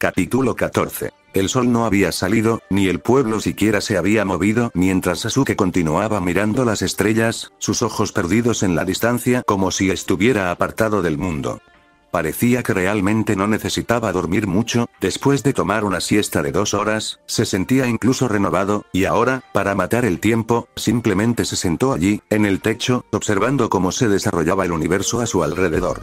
Capítulo 14. El sol no había salido, ni el pueblo siquiera se había movido, mientras Sasuke continuaba mirando las estrellas, sus ojos perdidos en la distancia como si estuviera apartado del mundo. Parecía que realmente no necesitaba dormir mucho, después de tomar una siesta de 2 horas, se sentía incluso renovado, y ahora, para matar el tiempo, simplemente se sentó allí, en el techo, observando cómo se desarrollaba el universo a su alrededor.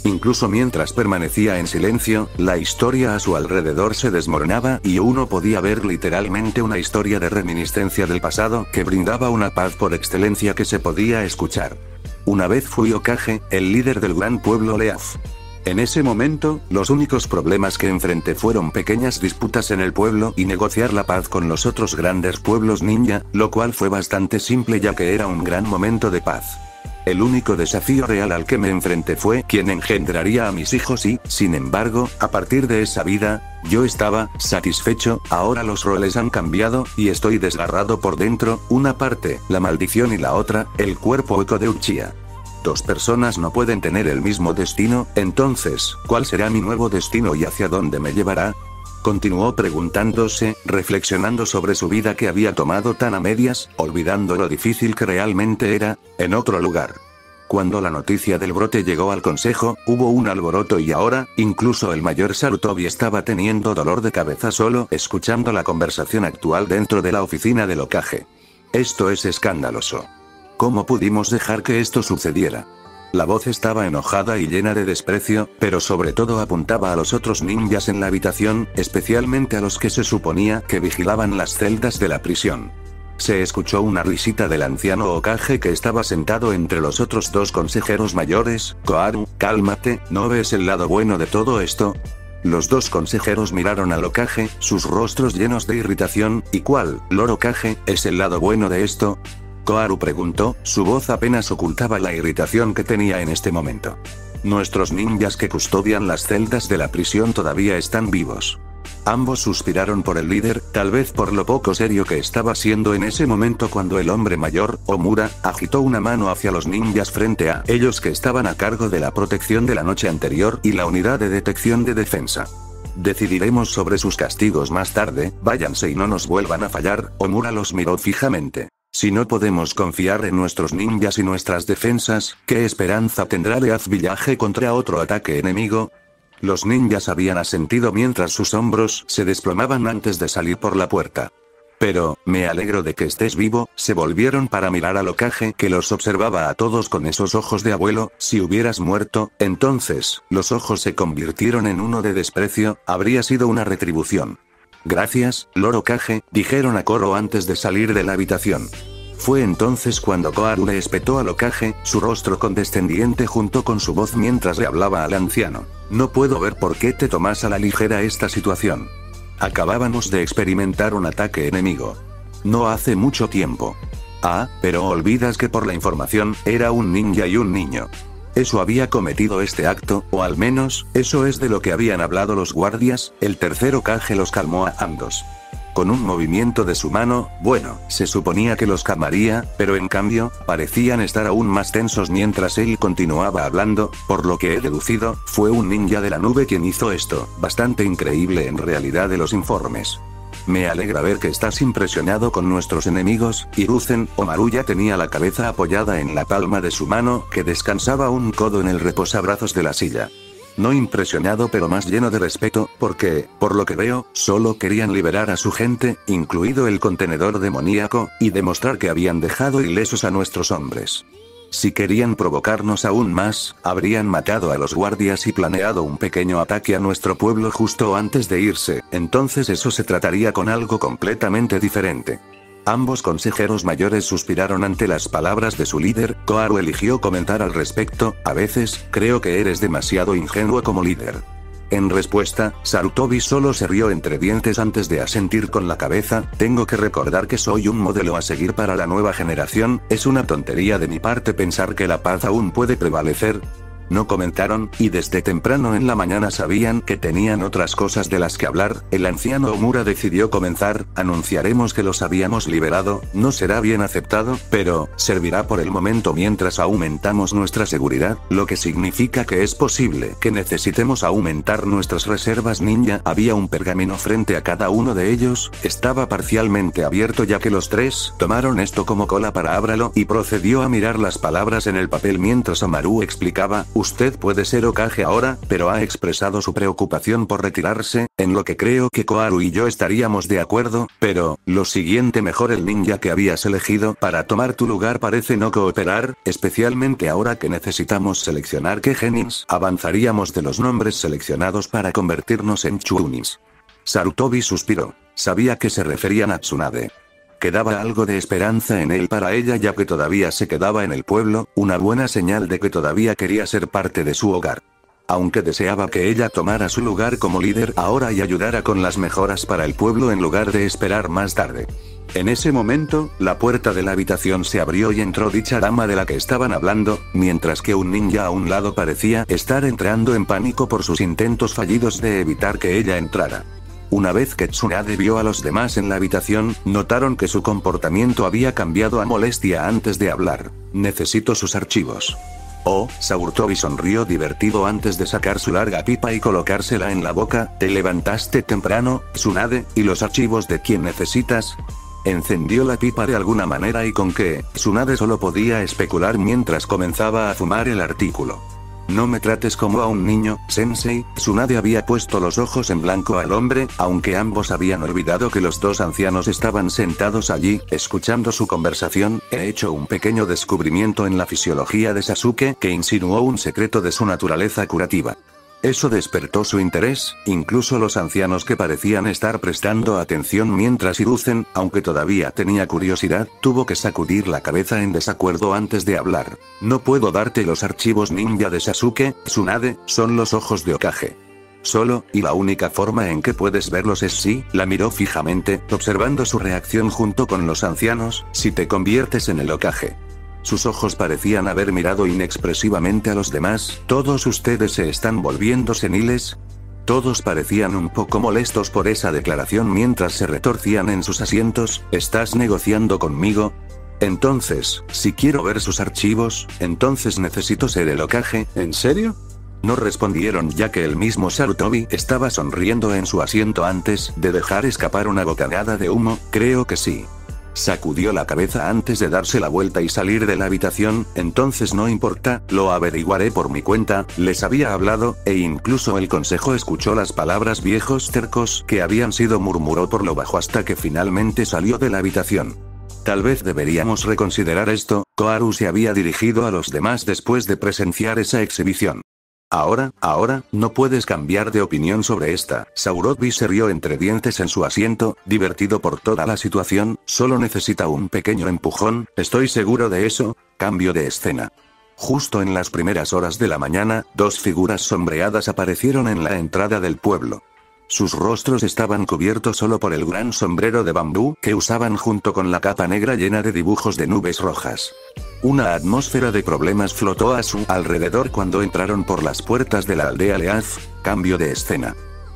Incluso mientras permanecía en silencio, la historia a su alrededor se desmoronaba y uno podía ver literalmente una historia de reminiscencia del pasado que brindaba una paz por excelencia que se podía escuchar. Una vez fui Hokage, el líder del gran pueblo Leaf. En ese momento, los únicos problemas que enfrenté fueron pequeñas disputas en el pueblo y negociar la paz con los otros grandes pueblos ninja, lo cual fue bastante simple ya que era un gran momento de paz. El único desafío real al que me enfrenté fue quién engendraría a mis hijos y, sin embargo, a partir de esa vida, yo estaba satisfecho. Ahora los roles han cambiado, y estoy desgarrado por dentro, una parte, la maldición y la otra, el cuerpo hueco de Uchiha. 2 personas no pueden tener el mismo destino, entonces, ¿cuál será mi nuevo destino y hacia dónde me llevará? Continuó preguntándose, reflexionando sobre su vida que había tomado tan a medias, olvidando lo difícil que realmente era, en otro lugar. Cuando la noticia del brote llegó al consejo, hubo un alboroto y ahora, incluso el mayor Sarutobi estaba teniendo dolor de cabeza solo escuchando la conversación actual dentro de la oficina del Hokage. Esto es escandaloso. ¿Cómo pudimos dejar que esto sucediera? La voz estaba enojada y llena de desprecio, pero sobre todo apuntaba a los otros ninjas en la habitación, especialmente a los que se suponía que vigilaban las celdas de la prisión. Se escuchó una risita del anciano Hokage que estaba sentado entre los otros 2 consejeros mayores. Koharu, cálmate, ¿no ves el lado bueno de todo esto? Los 2 consejeros miraron al Hokage, sus rostros llenos de irritación. ¿Y cuál, Lord Hokage, es el lado bueno de esto? Koharu preguntó, su voz apenas ocultaba la irritación que tenía en este momento. Nuestros ninjas que custodian las celdas de la prisión todavía están vivos. Ambos suspiraron por el líder, tal vez por lo poco serio que estaba siendo en ese momento cuando el hombre mayor, Omura, agitó una mano hacia los ninjas frente a ellos que estaban a cargo de la protección de la noche anterior y la unidad de detección de defensa. Decidiremos sobre sus castigos más tarde, váyanse y no nos vuelvan a fallar. Omura los miró fijamente. Si no podemos confiar en nuestros ninjas y nuestras defensas, ¿qué esperanza tendrá Leaf Village contra otro ataque enemigo? Los ninjas habían asentido mientras sus hombros se desplomaban antes de salir por la puerta. Pero, me alegro de que estés vivo. Se volvieron para mirar al Hokage que los observaba a todos con esos ojos de abuelo. Si hubieras muerto, entonces, los ojos se convirtieron en uno de desprecio, habría sido una retribución. Gracias, Lord Hokage, dijeron a coro antes de salir de la habitación. Fue entonces cuando Koharu le espetó al Hokage, su rostro condescendiente junto con su voz mientras le hablaba al anciano. No puedo ver por qué te tomas a la ligera esta situación. Acabábamos de experimentar un ataque enemigo. No hace mucho tiempo. Ah, pero olvidas que por la información, era un ninja y un niño. Eso había cometido este acto, o al menos, eso es de lo que habían hablado los guardias. El tercer Hokage los calmó a ambos. Con un movimiento de su mano, bueno, se suponía que los calmaría, pero en cambio, parecían estar aún más tensos mientras él continuaba hablando, por lo que he deducido, fue un ninja de la nube quien hizo esto, bastante increíble en realidad de los informes. Me alegra ver que estás impresionado con nuestros enemigos. Hiruzen, Omaru tenía la cabeza apoyada en la palma de su mano, que descansaba un codo en el reposabrazos de la silla. No impresionado pero más lleno de respeto, porque, por lo que veo, solo querían liberar a su gente, incluido el contenedor demoníaco, y demostrar que habían dejado ilesos a nuestros hombres. Si querían provocarnos aún más, habrían matado a los guardias y planeado un pequeño ataque a nuestro pueblo justo antes de irse, entonces eso se trataría con algo completamente diferente. Ambos consejeros mayores suspiraron ante las palabras de su líder. Koharu eligió comentar al respecto, a veces, creo que eres demasiado ingenuo como líder. En respuesta, Sarutobi solo se rió entre dientes antes de asentir con la cabeza. Tengo que recordar que soy un modelo a seguir para la nueva generación, es una tontería de mi parte pensar que la paz aún puede prevalecer. No comentaron, y desde temprano en la mañana sabían que tenían otras cosas de las que hablar. El anciano Omura decidió comenzar: anunciaremos que los habíamos liberado, no será bien aceptado, pero servirá por el momento mientras aumentamos nuestra seguridad, lo que significa que es posible que necesitemos aumentar nuestras reservas ninja. Había un pergamino frente a cada uno de ellos, estaba parcialmente abierto ya que los tres tomaron esto como cola para ábralo, y procedió a mirar las palabras en el papel mientras Amaru explicaba: usted puede ser Hokage ahora, pero ha expresado su preocupación por retirarse, en lo que creo que Koharu y yo estaríamos de acuerdo, pero, lo siguiente, mejor el ninja que habías elegido para tomar tu lugar parece no cooperar, especialmente ahora que necesitamos seleccionar qué genins avanzaríamos de los nombres seleccionados para convertirnos en Chunins. Sarutobi suspiró. Sabía que se referían a Tsunade. Quedaba algo de esperanza en él para ella ya que todavía se quedaba en el pueblo, una buena señal de que todavía quería ser parte de su hogar. Aunque deseaba que ella tomara su lugar como líder ahora y ayudara con las mejoras para el pueblo en lugar de esperar más tarde. En ese momento, la puerta de la habitación se abrió y entró dicha dama de la que estaban hablando, mientras que un ninja a un lado parecía estar entrando en pánico por sus intentos fallidos de evitar que ella entrara. Una vez que Tsunade vio a los demás en la habitación, notaron que su comportamiento había cambiado a molestia antes de hablar. Necesito sus archivos. Oh, Sarutobi sonrió divertido antes de sacar su larga pipa y colocársela en la boca. ¿Te levantaste temprano, Tsunade, y los archivos de quién necesitas? Encendió la pipa de alguna manera y con que Tsunade solo podía especular mientras comenzaba a fumar el artículo. No me trates como a un niño, sensei. Tsunade había puesto los ojos en blanco al hombre, aunque ambos habían olvidado que los dos ancianos estaban sentados allí, escuchando su conversación. He hecho un pequeño descubrimiento en la fisiología de Sasuke que insinuó un secreto de su naturaleza curativa. Eso despertó su interés, incluso los ancianos que parecían estar prestando atención mientras Hiruzen, aunque todavía tenía curiosidad, tuvo que sacudir la cabeza en desacuerdo antes de hablar. No puedo darte los archivos ninja de Sasuke, Tsunade, son los ojos de Hokage. Solo, y la única forma en que puedes verlos es si, la miró fijamente, observando su reacción junto con los ancianos, si te conviertes en el Hokage. Sus ojos parecían haber mirado inexpresivamente a los demás. ¿Todos ustedes se están volviendo seniles? Todos parecían un poco molestos por esa declaración mientras se retorcían en sus asientos. ¿Estás negociando conmigo? Entonces, si quiero ver sus archivos, entonces necesito ser el Hokage. ¿En serio? No respondieron ya que el mismo Sarutobi estaba sonriendo en su asiento antes de dejar escapar una bocanada de humo. Creo que sí. Sacudió la cabeza antes de darse la vuelta y salir de la habitación. Entonces no importa, lo averiguaré por mi cuenta. Les había hablado, e incluso el consejo escuchó las palabras viejos tercos que habían sido, murmuró por lo bajo hasta que finalmente salió de la habitación. Tal vez deberíamos reconsiderar esto. Koharu se había dirigido a los demás después de presenciar esa exhibición. Ahora, no puedes cambiar de opinión sobre esta. Sarutobi se rió entre dientes en su asiento, divertido por toda la situación. Solo necesita un pequeño empujón, estoy seguro de eso. Cambio de escena. Justo en las primeras horas de la mañana, dos figuras sombreadas aparecieron en la entrada del pueblo. Sus rostros estaban cubiertos solo por el gran sombrero de bambú que usaban junto con la capa negra llena de dibujos de nubes rojas. Una atmósfera de problemas flotó a su alrededor cuando entraron por las puertas de la aldea Leaf. Cambio de escena.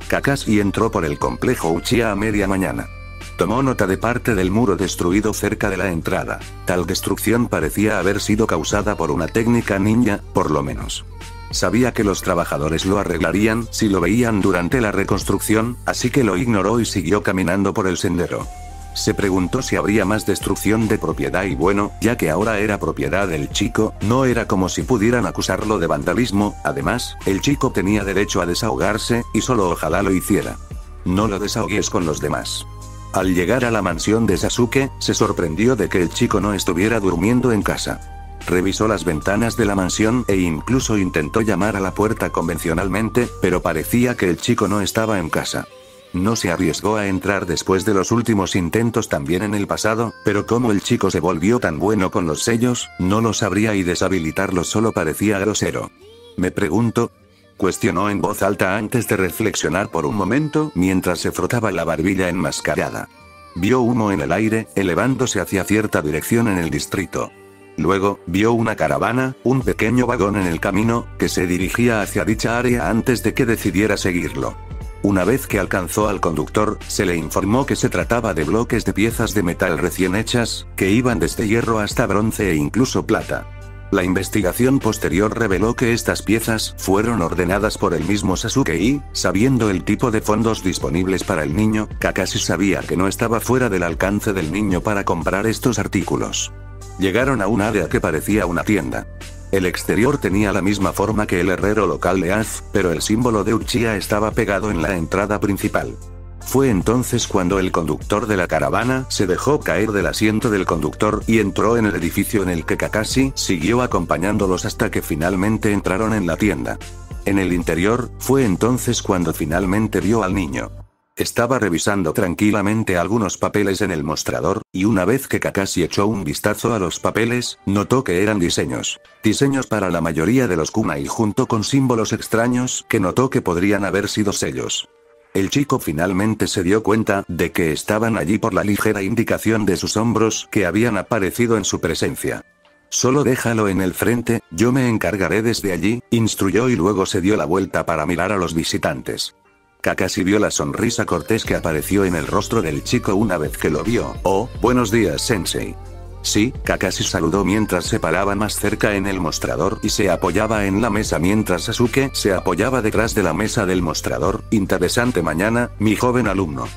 Kakashi entró por el complejo Uchiha a media mañana. Tomó nota de parte del muro destruido cerca de la entrada. Tal destrucción parecía haber sido causada por una técnica ninja, por lo menos. Sabía que los trabajadores lo arreglarían si lo veían durante la reconstrucción, así que lo ignoró y siguió caminando por el sendero. Se preguntó si habría más destrucción de propiedad y bueno, ya que ahora era propiedad del chico, no era como si pudieran acusarlo de vandalismo. Además, el chico tenía derecho a desahogarse, y solo ojalá lo hiciera. No lo desahogues con los demás. Al llegar a la mansión de Sasuke, se sorprendió de que el chico no estuviera durmiendo en casa. Revisó las ventanas de la mansión e incluso intentó llamar a la puerta convencionalmente, pero parecía que el chico no estaba en casa. No se arriesgó a entrar después de los últimos intentos también en el pasado, pero como el chico se volvió tan bueno con los sellos, no los abría y deshabilitarlos solo parecía grosero. Me pregunto, cuestionó en voz alta antes de reflexionar por un momento mientras se frotaba la barbilla enmascarada. Vio humo en el aire, elevándose hacia cierta dirección en el distrito. Luego, vio una caravana, un pequeño vagón en el camino, que se dirigía hacia dicha área antes de que decidiera seguirlo. Una vez que alcanzó al conductor, se le informó que se trataba de bloques de piezas de metal recién hechas, que iban desde hierro hasta bronce e incluso plata. La investigación posterior reveló que estas piezas fueron ordenadas por el mismo Sasuke y, sabiendo el tipo de fondos disponibles para el niño, Kakashi sabía que no estaba fuera del alcance del niño para comprar estos artículos. Llegaron a un área que parecía una tienda. El exterior tenía la misma forma que el herrero local de Az, pero el símbolo de Uchiha estaba pegado en la entrada principal. Fue entonces cuando el conductor de la caravana se dejó caer del asiento del conductor y entró en el edificio en el que Kakashi siguió acompañándolos hasta que finalmente entraron en la tienda. En el interior, fue entonces cuando finalmente vio al niño. Estaba revisando tranquilamente algunos papeles en el mostrador, y una vez que Kakashi echó un vistazo a los papeles, notó que eran diseños. Diseños para la mayoría de los kunai junto con símbolos extraños que notó que podrían haber sido sellos. El chico finalmente se dio cuenta de que estaban allí por la ligera indicación de sus hombros que habían aparecido en su presencia. Solo déjalo en el frente, yo me encargaré desde allí, instruyó y luego se dio la vuelta para mirar a los visitantes. Kakashi vio la sonrisa cortés que apareció en el rostro del chico una vez que lo vio. Oh, buenos días, sensei. Sí, Kakashi saludó mientras se paraba más cerca en el mostrador y se apoyaba en la mesa mientras Sasuke se apoyaba detrás de la mesa del mostrador. Interesante mañana, mi joven alumno.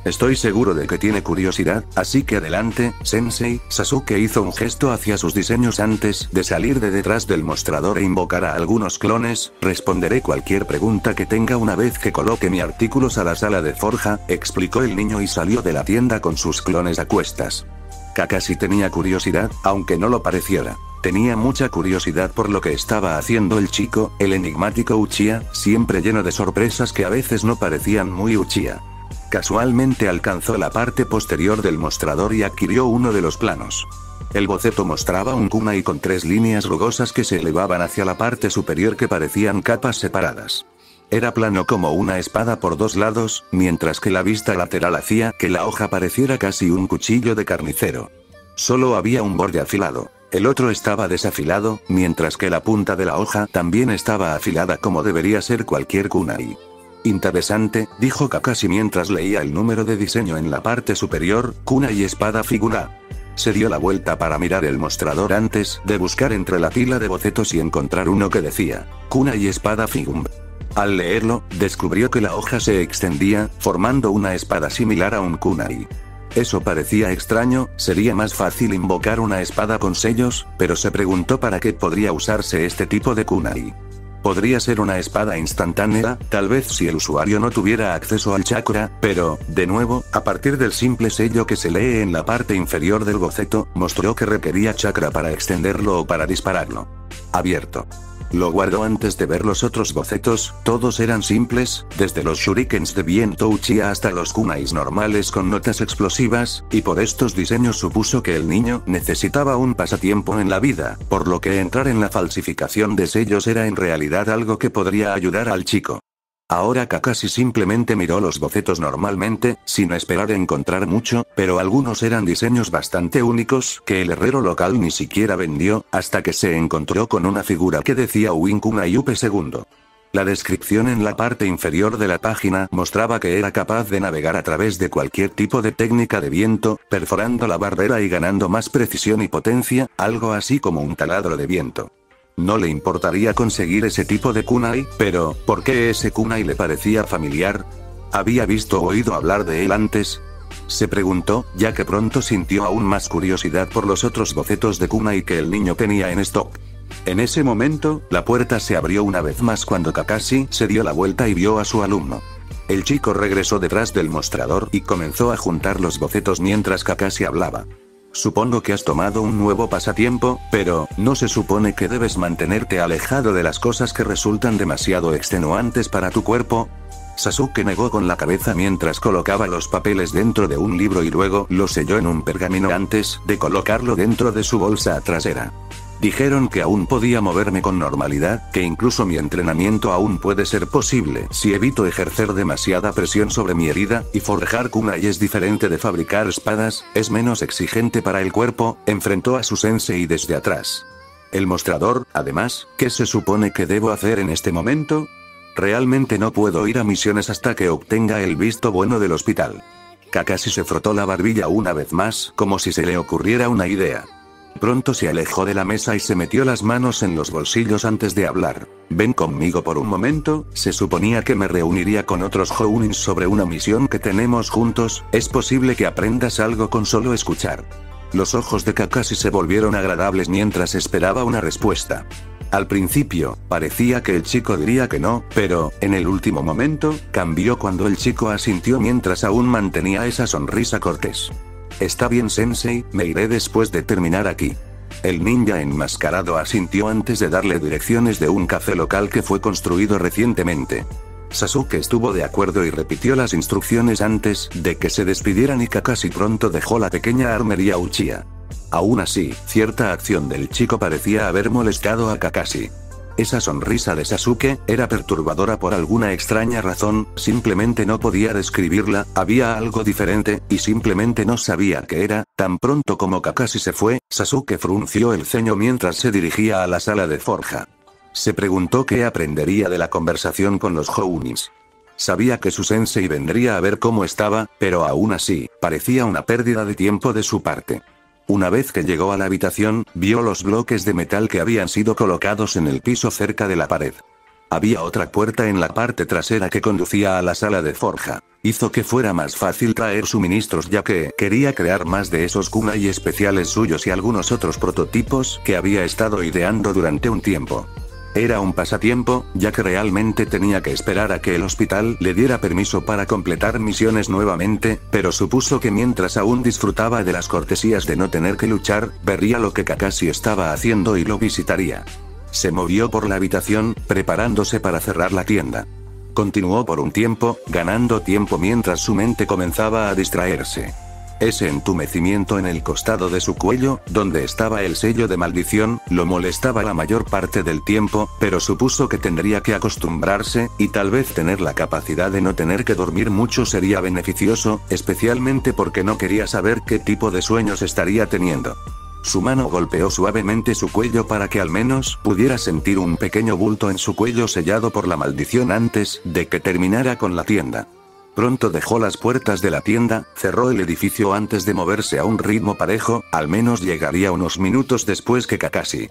Estoy seguro de que tiene curiosidad, así que adelante, sensei. Sasuke hizo un gesto hacia sus diseños antes de salir de detrás del mostrador e invocar a algunos clones. Responderé cualquier pregunta que tenga una vez que coloque mis artículos a la sala de forja, explicó el niño y salió de la tienda con sus clones a cuestas. Kakashi tenía curiosidad, aunque no lo pareciera. Tenía mucha curiosidad por lo que estaba haciendo el chico, el enigmático Uchiha, siempre lleno de sorpresas que a veces no parecían muy Uchiha. Casualmente alcanzó la parte posterior del mostrador y adquirió uno de los planos. El boceto mostraba un kunai con 3 líneas rugosas que se elevaban hacia la parte superior que parecían capas separadas. Era plano como una espada por 2 lados, mientras que la vista lateral hacía que la hoja pareciera casi un cuchillo de carnicero. Solo había un borde afilado. El otro estaba desafilado, mientras que la punta de la hoja también estaba afilada como debería ser cualquier kunai. Interesante, dijo Kakashi mientras leía el número de diseño en la parte superior, kunai espada figura. Se dio la vuelta para mirar el mostrador antes de buscar entre la pila de bocetos y encontrar uno que decía, kunai espada figum. Al leerlo, descubrió que la hoja se extendía, formando una espada similar a un kunai. Eso parecía extraño, sería más fácil invocar una espada con sellos, pero se preguntó para qué podría usarse este tipo de kunai. Podría ser una espada instantánea, tal vez si el usuario no tuviera acceso al chakra, pero, de nuevo, a partir del simple sello que se lee en la parte inferior del boceto, mostró que requería chakra para extenderlo o para dispararlo. Abierto. Lo guardó antes de ver los otros bocetos, todos eran simples, desde los shurikens de viento Uchiha hasta los kunais normales con notas explosivas, y por estos diseños supuso que el niño necesitaba un pasatiempo en la vida, por lo que entrar en la falsificación de sellos era en realidad algo que podría ayudar al chico. Ahora Kakashi simplemente miró los bocetos normalmente, sin esperar encontrar mucho, pero algunos eran diseños bastante únicos que el herrero local ni siquiera vendió, hasta que se encontró con una figura que decía Win Kunai Up II. La descripción en la parte inferior de la página mostraba que era capaz de navegar a través de cualquier tipo de técnica de viento, perforando la barrera y ganando más precisión y potencia, algo así como un taladro de viento. No le importaría conseguir ese tipo de kunai, pero, ¿por qué ese kunai le parecía familiar? ¿Había visto o oído hablar de él antes? Se preguntó, ya que pronto sintió aún más curiosidad por los otros bocetos de kunai que el niño tenía en stock. En ese momento, la puerta se abrió una vez más cuando Kakashi se dio la vuelta y vio a su alumno. El chico regresó detrás del mostrador y comenzó a juntar los bocetos mientras Kakashi hablaba. Supongo que has tomado un nuevo pasatiempo, pero, ¿no se supone que debes mantenerte alejado de las cosas que resultan demasiado extenuantes para tu cuerpo? Sasuke negó con la cabeza mientras colocaba los papeles dentro de un libro y luego lo selló en un pergamino antes de colocarlo dentro de su bolsa trasera. Dijeron que aún podía moverme con normalidad, que incluso mi entrenamiento aún puede ser posible si evito ejercer demasiada presión sobre mi herida, y forjar kunai es diferente de fabricar espadas, es menos exigente para el cuerpo, enfrentó a su sensei desde atrás. El mostrador, además, ¿qué se supone que debo hacer en este momento? Realmente no puedo ir a misiones hasta que obtenga el visto bueno del hospital. Kakashi se frotó la barbilla una vez más, como si se le ocurriera una idea. Pronto se alejó de la mesa y se metió las manos en los bolsillos antes de hablar. Ven conmigo por un momento, se suponía que me reuniría con otros Jounins sobre una misión que tenemos juntos, es posible que aprendas algo con solo escuchar. Los ojos de Kakashi se volvieron agradables mientras esperaba una respuesta. Al principio, parecía que el chico diría que no, pero, en el último momento, cambió cuando el chico asintió mientras aún mantenía esa sonrisa cortés. Está bien, sensei, me iré después de terminar aquí. El ninja enmascarado asintió antes de darle direcciones de un café local que fue construido recientemente. Sasuke estuvo de acuerdo y repitió las instrucciones antes de que se despidieran y Kakashi pronto dejó la pequeña armería Uchiha. Aún así, cierta acción del chico parecía haber molestado a Kakashi. Esa sonrisa de Sasuke era perturbadora por alguna extraña razón, simplemente no podía describirla, había algo diferente, y simplemente no sabía qué era. Tan pronto como Kakashi se fue, Sasuke frunció el ceño mientras se dirigía a la sala de forja. Se preguntó qué aprendería de la conversación con los Jounins. Sabía que su sensei vendría a ver cómo estaba, pero aún así, parecía una pérdida de tiempo de su parte. Una vez que llegó a la habitación, vio los bloques de metal que habían sido colocados en el piso cerca de la pared. Había otra puerta en la parte trasera que conducía a la sala de forja. Hizo que fuera más fácil traer suministros ya que quería crear más de esos kunai especiales suyos y algunos otros prototipos que había estado ideando durante un tiempo. Era un pasatiempo, ya que realmente tenía que esperar a que el hospital le diera permiso para completar misiones nuevamente, pero supuso que mientras aún disfrutaba de las cortesías de no tener que luchar, vería lo que Kakashi estaba haciendo y lo visitaría. Se movió por la habitación, preparándose para cerrar la tienda. Continuó por un tiempo, ganando tiempo mientras su mente comenzaba a distraerse. Ese entumecimiento en el costado de su cuello, donde estaba el sello de maldición, lo molestaba la mayor parte del tiempo, pero supuso que tendría que acostumbrarse, y tal vez tener la capacidad de no tener que dormir mucho sería beneficioso, especialmente porque no quería saber qué tipo de sueños estaría teniendo. Su mano golpeó suavemente su cuello para que al menos pudiera sentir un pequeño bulto en su cuello sellado por la maldición antes de que terminara con la tienda. Pronto dejó las puertas de la tienda, cerró el edificio antes de moverse a un ritmo parejo, al menos llegaría unos minutos después que Kakashi.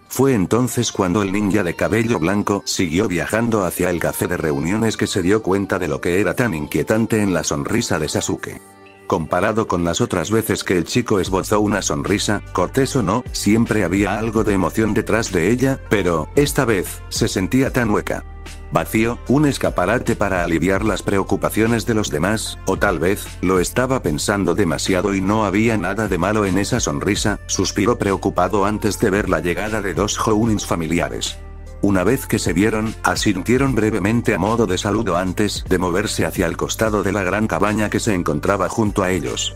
Fue entonces cuando el ninja de cabello blanco siguió viajando hacia el café de reuniones que se dio cuenta de lo que era tan inquietante en la sonrisa de Sasuke. Comparado con las otras veces que el chico esbozó una sonrisa, cortés o no, siempre había algo de emoción detrás de ella, pero, esta vez, se sentía tan hueca. Vacío, un escaparate para aliviar las preocupaciones de los demás, o tal vez, lo estaba pensando demasiado y no había nada de malo en esa sonrisa, suspiró preocupado antes de ver la llegada de dos Jounins familiares. Una vez que se vieron, asintieron brevemente a modo de saludo antes de moverse hacia el costado de la gran cabaña que se encontraba junto a ellos.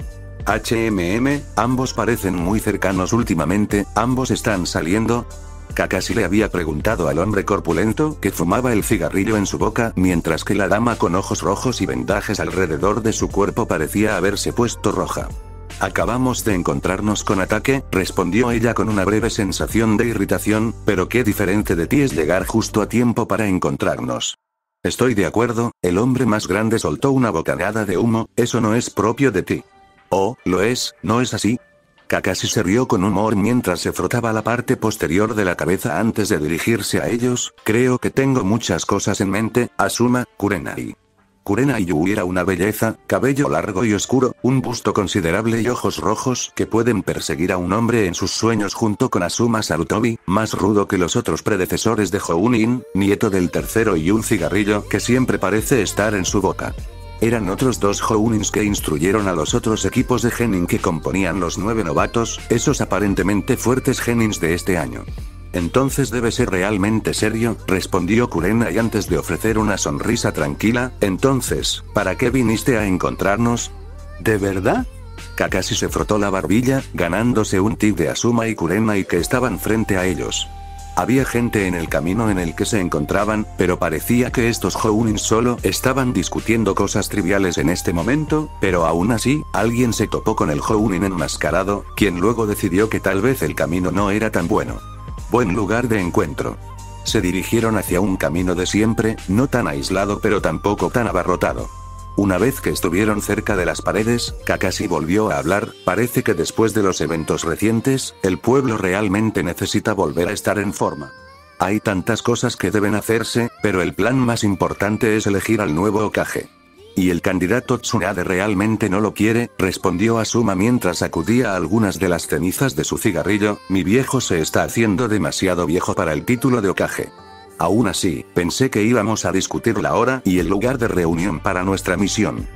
Ambos parecen muy cercanos últimamente, ambos están saliendo. Kakashi le había preguntado al hombre corpulento que fumaba el cigarrillo en su boca mientras que la dama con ojos rojos y vendajes alrededor de su cuerpo parecía haberse puesto roja. Acabamos de encontrarnos con Ataque, respondió ella con una breve sensación de irritación, pero qué diferente de ti es llegar justo a tiempo para encontrarnos. Estoy de acuerdo, el hombre más grande soltó una bocanada de humo, eso no es propio de ti. Oh, lo es, ¿no es así? Kakashi se rió con humor mientras se frotaba la parte posterior de la cabeza antes de dirigirse a ellos. Creo que tengo muchas cosas en mente, Asuma, Kurenai. Kurenai era una belleza, cabello largo y oscuro, un busto considerable y ojos rojos que pueden perseguir a un hombre en sus sueños junto con Asuma Sarutobi, más rudo que los otros predecesores de Jounin, nieto del tercero y un cigarrillo que siempre parece estar en su boca. Eran otros dos Jounins que instruyeron a los otros equipos de Genin que componían los 9 novatos, esos aparentemente fuertes Genins de este año. Entonces debe ser realmente serio, respondió Kurenai antes de ofrecer una sonrisa tranquila. Entonces, ¿para qué viniste a encontrarnos? ¿De verdad? Kakashi se frotó la barbilla, ganándose un tic de Asuma y Kurenai que estaban frente a ellos. Había gente en el camino en el que se encontraban, pero parecía que estos Jounins solo estaban discutiendo cosas triviales en este momento, pero aún así, alguien se topó con el Jounin enmascarado, quien luego decidió que tal vez el camino no era tan bueno. Buen lugar de encuentro. Se dirigieron hacia un camino de siempre, no tan aislado pero tampoco tan abarrotado. Una vez que estuvieron cerca de las paredes, Kakashi volvió a hablar. Parece que después de los eventos recientes, el pueblo realmente necesita volver a estar en forma. Hay tantas cosas que deben hacerse, pero el plan más importante es elegir al nuevo Hokage. ¿Y el candidato Tsunade realmente no lo quiere?, respondió Asuma mientras sacudía algunas de las cenizas de su cigarrillo. Mi viejo se está haciendo demasiado viejo para el título de Hokage. Aún así, pensé que íbamos a discutir la hora y el lugar de reunión para nuestra misión.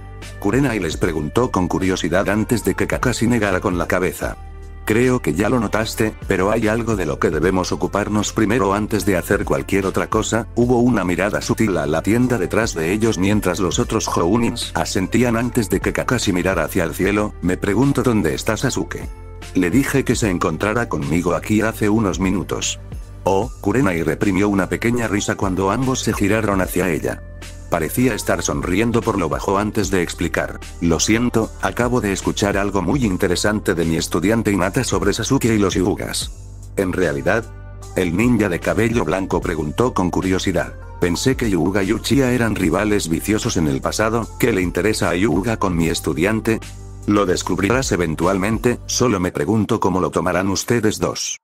Kurenai les preguntó con curiosidad antes de que Kakashi negara con la cabeza. Creo que ya lo notaste, pero hay algo de lo que debemos ocuparnos primero antes de hacer cualquier otra cosa. Hubo una mirada sutil a la tienda detrás de ellos mientras los otros Jounins asentían antes de que Kakashi mirara hacia el cielo. Me pregunto dónde está Sasuke. Le dije que se encontrara conmigo aquí hace unos minutos. Oh, Kurenai reprimió una pequeña risa cuando ambos se giraron hacia ella. Parecía estar sonriendo por lo bajo antes de explicar. Lo siento, acabo de escuchar algo muy interesante de mi estudiante Hinata sobre Sasuke y los Hyugas. ¿En realidad? El ninja de cabello blanco preguntó con curiosidad. Pensé que Hyuga y Uchiha eran rivales viciosos en el pasado. ¿Qué le interesa a Hyuga con mi estudiante? Lo descubrirás eventualmente, solo me pregunto cómo lo tomarán ustedes dos.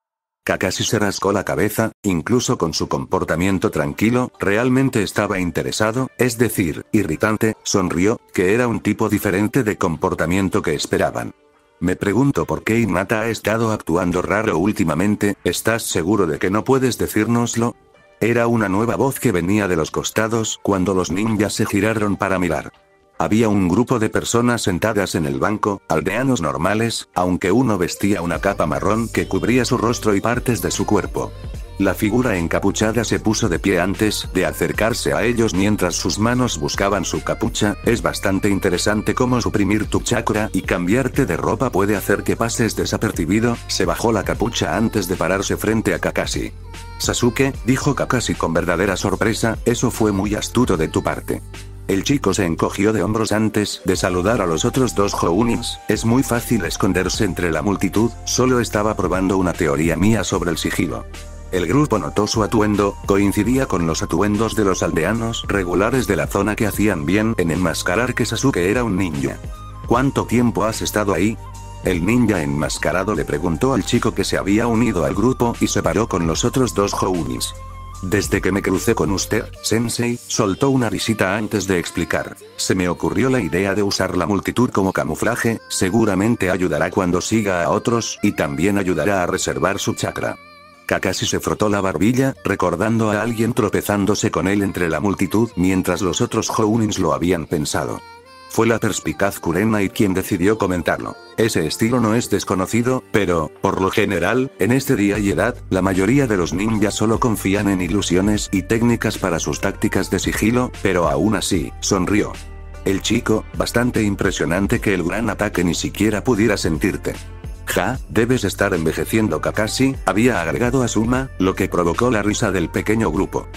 Kakashi se rascó la cabeza, incluso con su comportamiento tranquilo, realmente estaba interesado, es decir, irritante. Sonrió, que era un tipo diferente de comportamiento que esperaban. Me pregunto por qué Hinata ha estado actuando raro últimamente. ¿Estás seguro de que no puedes decírnoslo? Era una nueva voz que venía de los costados cuando los ninjas se giraron para mirar. Había un grupo de personas sentadas en el banco, aldeanos normales, aunque uno vestía una capa marrón que cubría su rostro y partes de su cuerpo. La figura encapuchada se puso de pie antes de acercarse a ellos mientras sus manos buscaban su capucha. Es bastante interesante cómo suprimir tu chakra y cambiarte de ropa puede hacer que pases desapercibido. Se bajó la capucha antes de pararse frente a Kakashi. Sasuke, dijo Kakashi con verdadera sorpresa, eso fue muy astuto de tu parte. El chico se encogió de hombros antes de saludar a los otros dos Jounins. Es muy fácil esconderse entre la multitud, solo estaba probando una teoría mía sobre el sigilo. El grupo notó su atuendo, coincidía con los atuendos de los aldeanos regulares de la zona que hacían bien en enmascarar que Sasuke era un ninja. ¿Cuánto tiempo has estado ahí? El ninja enmascarado le preguntó al chico que se había unido al grupo y se paró con los otros dos Jounins. Desde que me crucé con usted, Sensei, soltó una risita antes de explicar. Se me ocurrió la idea de usar la multitud como camuflaje, seguramente ayudará cuando siga a otros, y también ayudará a reservar su chakra. Kakashi se frotó la barbilla, recordando a alguien tropezándose con él entre la multitud mientras los otros Jounins lo habían pensado. Fue la perspicaz Kurenai quien decidió comentarlo. Ese estilo no es desconocido, pero, por lo general, en este día y edad, la mayoría de los ninjas solo confían en ilusiones y técnicas para sus tácticas de sigilo, pero aún así, sonrió. El chico, bastante impresionante que el gran ataque ni siquiera pudiera sentirte. Ja, debes estar envejeciendo Kakashi, había agregado Asuma, lo que provocó la risa del pequeño grupo.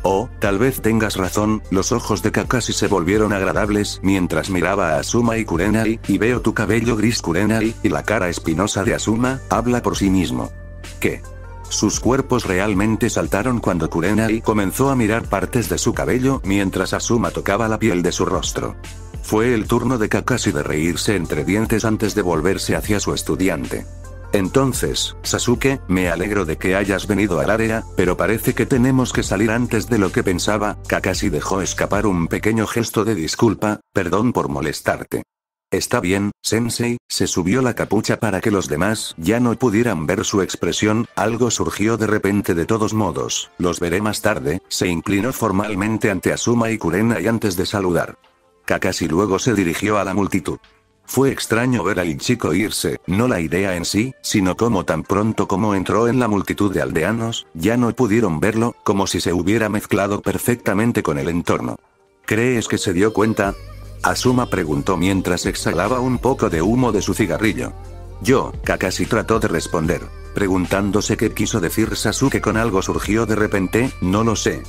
Oh, tal vez tengas razón, los ojos de Kakashi se volvieron agradables mientras miraba a Asuma y Kurenai, y veo tu cabello gris Kurenai, y la cara espinosa de Asuma, habla por sí mismo. ¿Qué? Sus cuerpos realmente saltaron cuando Kurenai comenzó a mirar partes de su cabello mientras Asuma tocaba la piel de su rostro. Fue el turno de Kakashi de reírse entre dientes antes de volverse hacia su estudiante. Entonces, Sasuke, me alegro de que hayas venido al área, pero parece que tenemos que salir antes de lo que pensaba. Kakashi dejó escapar un pequeño gesto de disculpa, perdón por molestarte. Está bien, Sensei, se subió la capucha para que los demás ya no pudieran ver su expresión, algo surgió de repente de todos modos, los veré más tarde, se inclinó formalmente ante Asuma y Kurenai antes de saludar. Kakashi luego se dirigió a la multitud. Fue extraño ver al chico irse, no la idea en sí, sino cómo tan pronto como entró en la multitud de aldeanos, ya no pudieron verlo, como si se hubiera mezclado perfectamente con el entorno. ¿Crees que se dio cuenta? Asuma preguntó mientras exhalaba un poco de humo de su cigarrillo. Kakashi trató de responder, preguntándose qué quiso decir Sasuke con algo surgió de repente, no lo sé.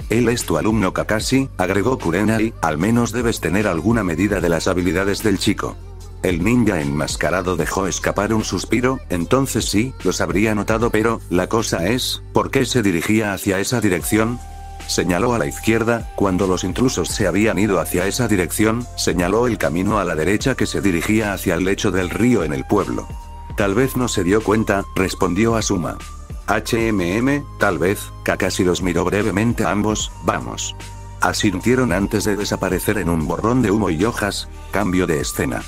Él es tu alumno Kakashi, agregó Kurenai, al menos debes tener alguna medida de las habilidades del chico. El ninja enmascarado dejó escapar un suspiro, entonces sí, los habría notado pero, la cosa es, ¿por qué se dirigía hacia esa dirección? Señaló a la izquierda, cuando los intrusos se habían ido hacia esa dirección, señaló el camino a la derecha que se dirigía hacia el lecho del río en el pueblo. Tal vez no se dio cuenta, respondió Asuma. Tal vez, Kakashi los miró brevemente a ambos, vamos. Asintieron antes de desaparecer en un borrón de humo y hojas, cambio de escena.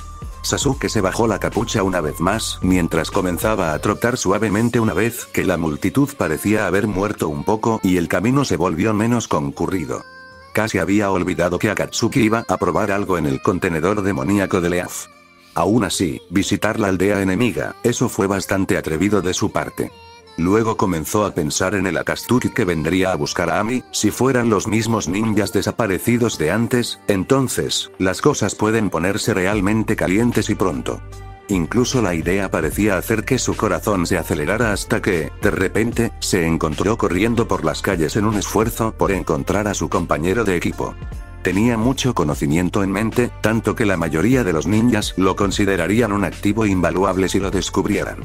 Sasuke se bajó la capucha una vez más, mientras comenzaba a trotar suavemente una vez que la multitud parecía haber muerto un poco y el camino se volvió menos concurrido. Casi había olvidado que Akatsuki iba a probar algo en el contenedor demoníaco de Leaf. Aún así, visitar la aldea enemiga, eso fue bastante atrevido de su parte. Luego comenzó a pensar en el Akatsuki que vendría a buscar a Ami, si fueran los mismos ninjas desaparecidos de antes, entonces, las cosas pueden ponerse realmente calientes y pronto. Incluso la idea parecía hacer que su corazón se acelerara hasta que, de repente, se encontró corriendo por las calles en un esfuerzo por encontrar a su compañero de equipo. Tenía mucho conocimiento en mente, tanto que la mayoría de los ninjas lo considerarían un activo invaluable si lo descubrieran.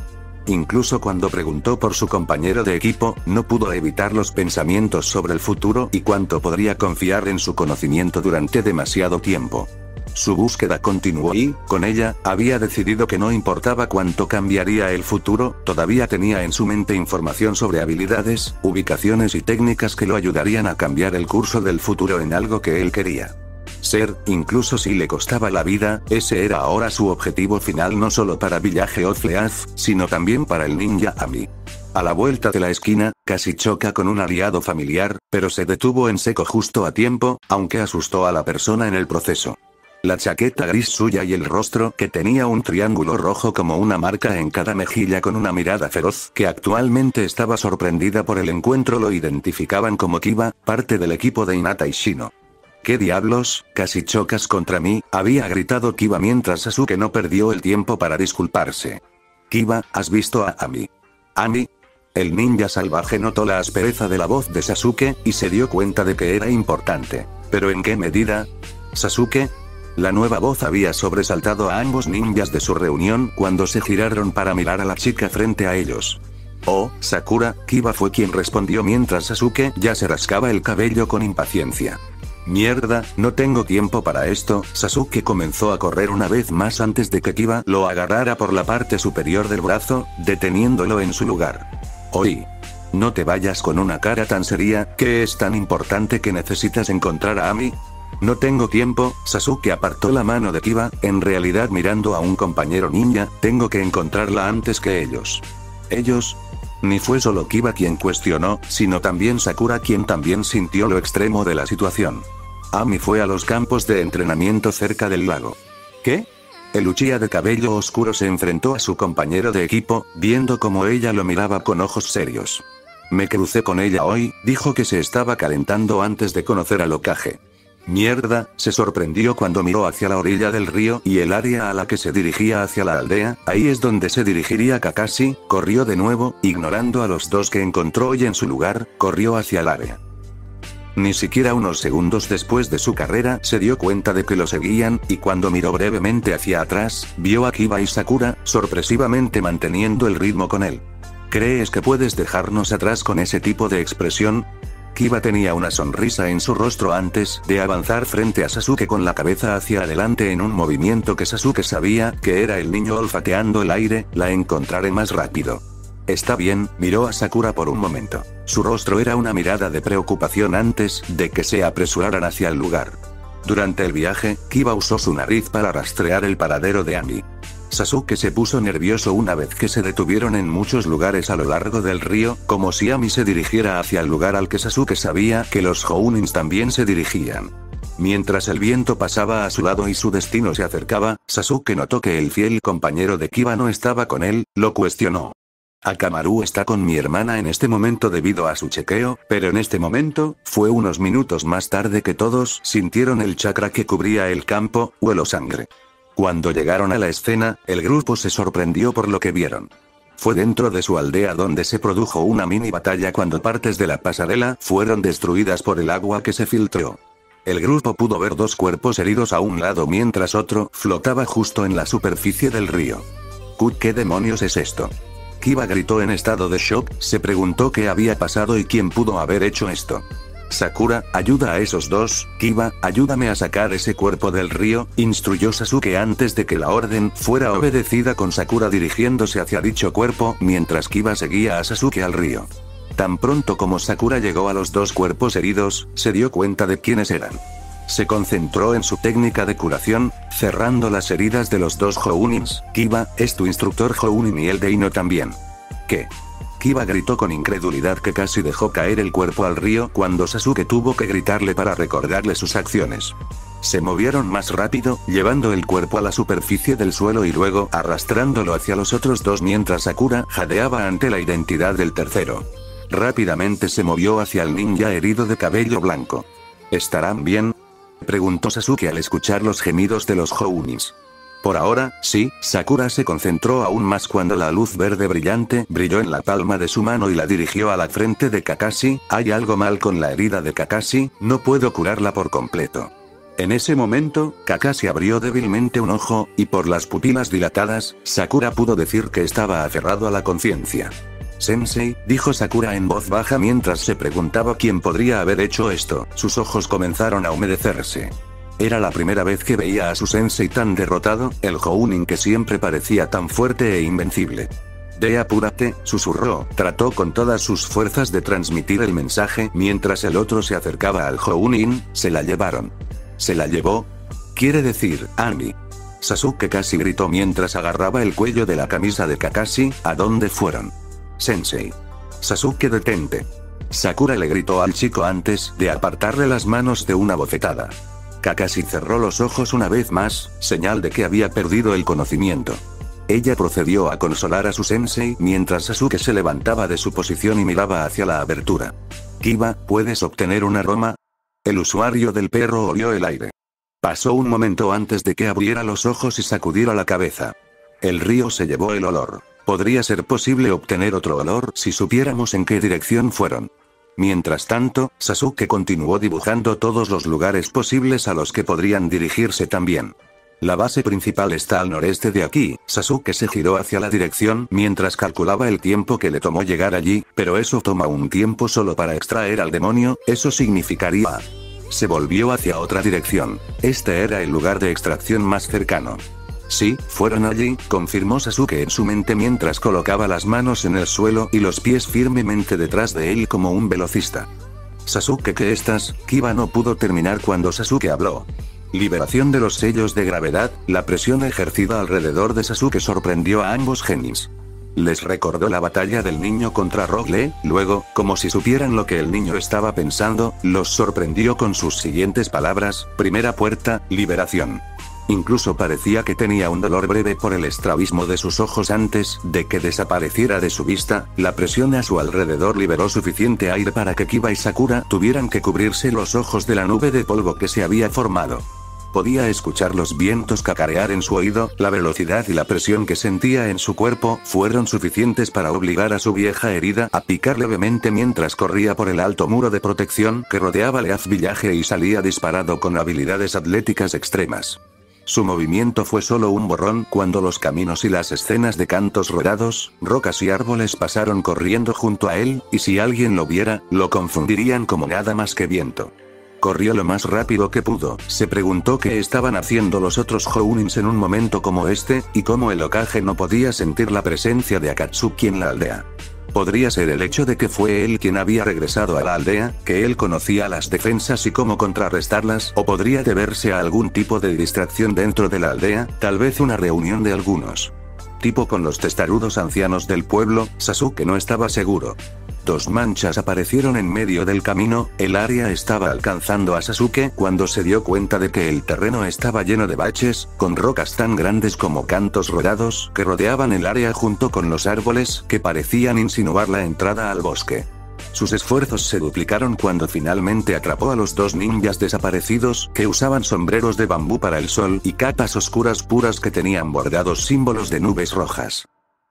Incluso cuando preguntó por su compañero de equipo, no pudo evitar los pensamientos sobre el futuro y cuánto podría confiar en su conocimiento durante demasiado tiempo. Su búsqueda continuó y, con ella, había decidido que no importaba cuánto cambiaría el futuro, todavía tenía en su mente información sobre habilidades, ubicaciones y técnicas que lo ayudarían a cambiar el curso del futuro en algo que él quería ser, incluso si le costaba la vida, ese era ahora su objetivo final no solo para Village of Leaf, sino también para el ninja Ami. A la vuelta de la esquina, casi choca con un aliado familiar, pero se detuvo en seco justo a tiempo, aunque asustó a la persona en el proceso. La chaqueta gris suya y el rostro que tenía un triángulo rojo como una marca en cada mejilla con una mirada feroz que actualmente estaba sorprendida por el encuentro lo identificaban como Kiba, parte del equipo de Hinata y Shino. ¿Qué diablos, casi chocas contra mí?, había gritado Kiba mientras Sasuke no perdió el tiempo para disculparse. Kiba, ¿has visto a Ami? ¿Ami? El ninja salvaje notó la aspereza de la voz de Sasuke, y se dio cuenta de que era importante. ¿Pero en qué medida? ¿Sasuke? La nueva voz había sobresaltado a ambos ninjas de su reunión cuando se giraron para mirar a la chica frente a ellos. Oh, Sakura, Kiba fue quien respondió mientras Sasuke ya se rascaba el cabello con impaciencia. Mierda, no tengo tiempo para esto. Sasuke comenzó a correr una vez más antes de que Kiba lo agarrara por la parte superior del brazo, deteniéndolo en su lugar. Oye, no te vayas con una cara tan seria, ¿qué es tan importante que necesitas encontrar a Ami? No tengo tiempo. Sasuke apartó la mano de Kiba, en realidad mirando a un compañero ninja, tengo que encontrarla antes que ellos. ¿Ellos? Ni fue solo Kiba quien cuestionó, sino también Sakura quien también sintió lo extremo de la situación. Ami fue a los campos de entrenamiento cerca del lago. ¿Qué? El Uchiha de cabello oscuro se enfrentó a su compañero de equipo, viendo cómo ella lo miraba con ojos serios. Me crucé con ella hoy, dijo que se estaba calentando antes de conocer al Hokage. Mierda, se sorprendió cuando miró hacia la orilla del río y el área a la que se dirigía hacia la aldea, ahí es donde se dirigiría Kakashi, corrió de nuevo, ignorando a los dos que encontró y en su lugar, corrió hacia el área. Ni siquiera unos segundos después de su carrera se dio cuenta de que lo seguían, y cuando miró brevemente hacia atrás, vio a Kiba y Sakura, sorpresivamente manteniendo el ritmo con él. ¿Crees que puedes dejarnos atrás con ese tipo de expresión? Kiba tenía una sonrisa en su rostro antes de avanzar frente a Sasuke con la cabeza hacia adelante en un movimiento que Sasuke sabía que era el niño olfateando el aire, la encontraré más rápido. Está bien, miró a Sakura por un momento. Su rostro era una mirada de preocupación antes de que se apresuraran hacia el lugar. Durante el viaje, Kiba usó su nariz para rastrear el paradero de Ami. Sasuke se puso nervioso una vez que se detuvieron en muchos lugares a lo largo del río, como si Ami se dirigiera hacia el lugar al que Sasuke sabía que los Jounins también se dirigían. Mientras el viento pasaba a su lado y su destino se acercaba, Sasuke notó que el fiel compañero de Kiba no estaba con él, lo cuestionó. Akamaru está con mi hermana en este momento debido a su chequeo, pero en este momento, fue unos minutos más tarde que todos sintieron el chakra que cubría el campo, huelo sangre. Cuando llegaron a la escena, el grupo se sorprendió por lo que vieron. Fue dentro de su aldea donde se produjo una mini batalla cuando partes de la pasarela fueron destruidas por el agua que se filtró. El grupo pudo ver dos cuerpos heridos a un lado mientras otro flotaba justo en la superficie del río. ¿Qué demonios es esto? Kiba gritó en estado de shock, se preguntó qué había pasado y quién pudo haber hecho esto. Sakura, ayuda a esos dos, Kiba, ayúdame a sacar ese cuerpo del río, instruyó Sasuke antes de que la orden fuera obedecida con Sakura dirigiéndose hacia dicho cuerpo, mientras Kiba seguía a Sasuke al río. Tan pronto como Sakura llegó a los dos cuerpos heridos, se dio cuenta de quiénes eran. Se concentró en su técnica de curación, cerrando las heridas de los dos Jounins. Kiba, es tu instructor Jounin y el de Ino también. ¿Qué? Kiba gritó con incredulidad que casi dejó caer el cuerpo al río cuando Sasuke tuvo que gritarle para recordarle sus acciones. Se movieron más rápido, llevando el cuerpo a la superficie del suelo y luego arrastrándolo hacia los otros dos mientras Sakura jadeaba ante la identidad del tercero. Rápidamente se movió hacia el ninja herido de cabello blanco. ¿Estarán bien?, preguntó Sasuke al escuchar los gemidos de los Jounins. Por ahora, sí, Sakura se concentró aún más cuando la luz verde brillante brilló en la palma de su mano y la dirigió a la frente de Kakashi. ¿Hay algo mal con la herida de Kakashi? No puedo curarla por completo. En ese momento, Kakashi abrió débilmente un ojo, y por las pupilas dilatadas, Sakura pudo decir que estaba aferrado a la conciencia. Sensei, dijo Sakura en voz baja mientras se preguntaba quién podría haber hecho esto. Sus ojos comenzaron a humedecerse. Era la primera vez que veía a su sensei tan derrotado, el Jounin que siempre parecía tan fuerte e invencible. Apúrate, susurró, trató con todas sus fuerzas de transmitir el mensaje mientras el otro se acercaba al Jounin. Se la llevaron. ¿Se la llevó? Quiere decir, Ami. Sasuke casi gritó mientras agarraba el cuello de la camisa de Kakashi. ¿A dónde fueron? Sensei. Sasuke, detente. Sakura le gritó al chico antes de apartarle las manos de una bofetada. Kakashi cerró los ojos una vez más, señal de que había perdido el conocimiento. Ella procedió a consolar a su sensei mientras Sasuke se levantaba de su posición y miraba hacia la abertura. Kiba, ¿puedes obtener un aroma? El usuario del perro olió el aire. Pasó un momento antes de que abriera los ojos y sacudiera la cabeza. El río se llevó el olor. Podría ser posible obtener otro olor si supiéramos en qué dirección fueron. Mientras tanto, Sasuke continuó dibujando todos los lugares posibles a los que podrían dirigirse también. La base principal está al noreste de aquí. Sasuke se giró hacia la dirección mientras calculaba el tiempo que le tomó llegar allí, pero eso toma un tiempo solo para extraer al demonio, eso significaría... Se volvió hacia otra dirección. Este era el lugar de extracción más cercano. Sí, fueron allí, confirmó Sasuke en su mente mientras colocaba las manos en el suelo y los pies firmemente detrás de él como un velocista. Sasuke, ¿qué estás? Kiba no pudo terminar cuando Sasuke habló. Liberación de los sellos de gravedad. La presión ejercida alrededor de Sasuke sorprendió a ambos genis. Les recordó la batalla del niño contra Rock Lee, luego, como si supieran lo que el niño estaba pensando, los sorprendió con sus siguientes palabras: primera puerta, liberación. Incluso parecía que tenía un dolor breve por el estrabismo de sus ojos antes de que desapareciera de su vista. La presión a su alrededor liberó suficiente aire para que Kiba y Sakura tuvieran que cubrirse los ojos de la nube de polvo que se había formado. Podía escuchar los vientos cacarear en su oído. La velocidad y la presión que sentía en su cuerpo fueron suficientes para obligar a su vieja herida a picar levemente mientras corría por el alto muro de protección que rodeaba Leaf Village y salía disparado con habilidades atléticas extremas. Su movimiento fue solo un borrón cuando los caminos y las escenas de cantos rodados, rocas y árboles pasaron corriendo junto a él, y si alguien lo viera, lo confundirían como nada más que viento. Corrió lo más rápido que pudo. Se preguntó qué estaban haciendo los otros Jounins en un momento como este, y cómo el Hokage no podía sentir la presencia de Akatsuki en la aldea. Podría ser el hecho de que fue él quien había regresado a la aldea, que él conocía las defensas y cómo contrarrestarlas, o podría deberse a algún tipo de distracción dentro de la aldea, tal vez una reunión de algunos. Tipo con los testarudos ancianos del pueblo. Sasuke no estaba seguro. 2 manchas aparecieron en medio del camino. El área estaba alcanzando a Sasuke cuando se dio cuenta de que el terreno estaba lleno de baches, con rocas tan grandes como cantos rodados que rodeaban el área junto con los árboles que parecían insinuar la entrada al bosque. Sus esfuerzos se duplicaron cuando finalmente atrapó a los 2 ninjas desaparecidos que usaban sombreros de bambú para el sol y capas oscuras puras que tenían bordados símbolos de nubes rojas.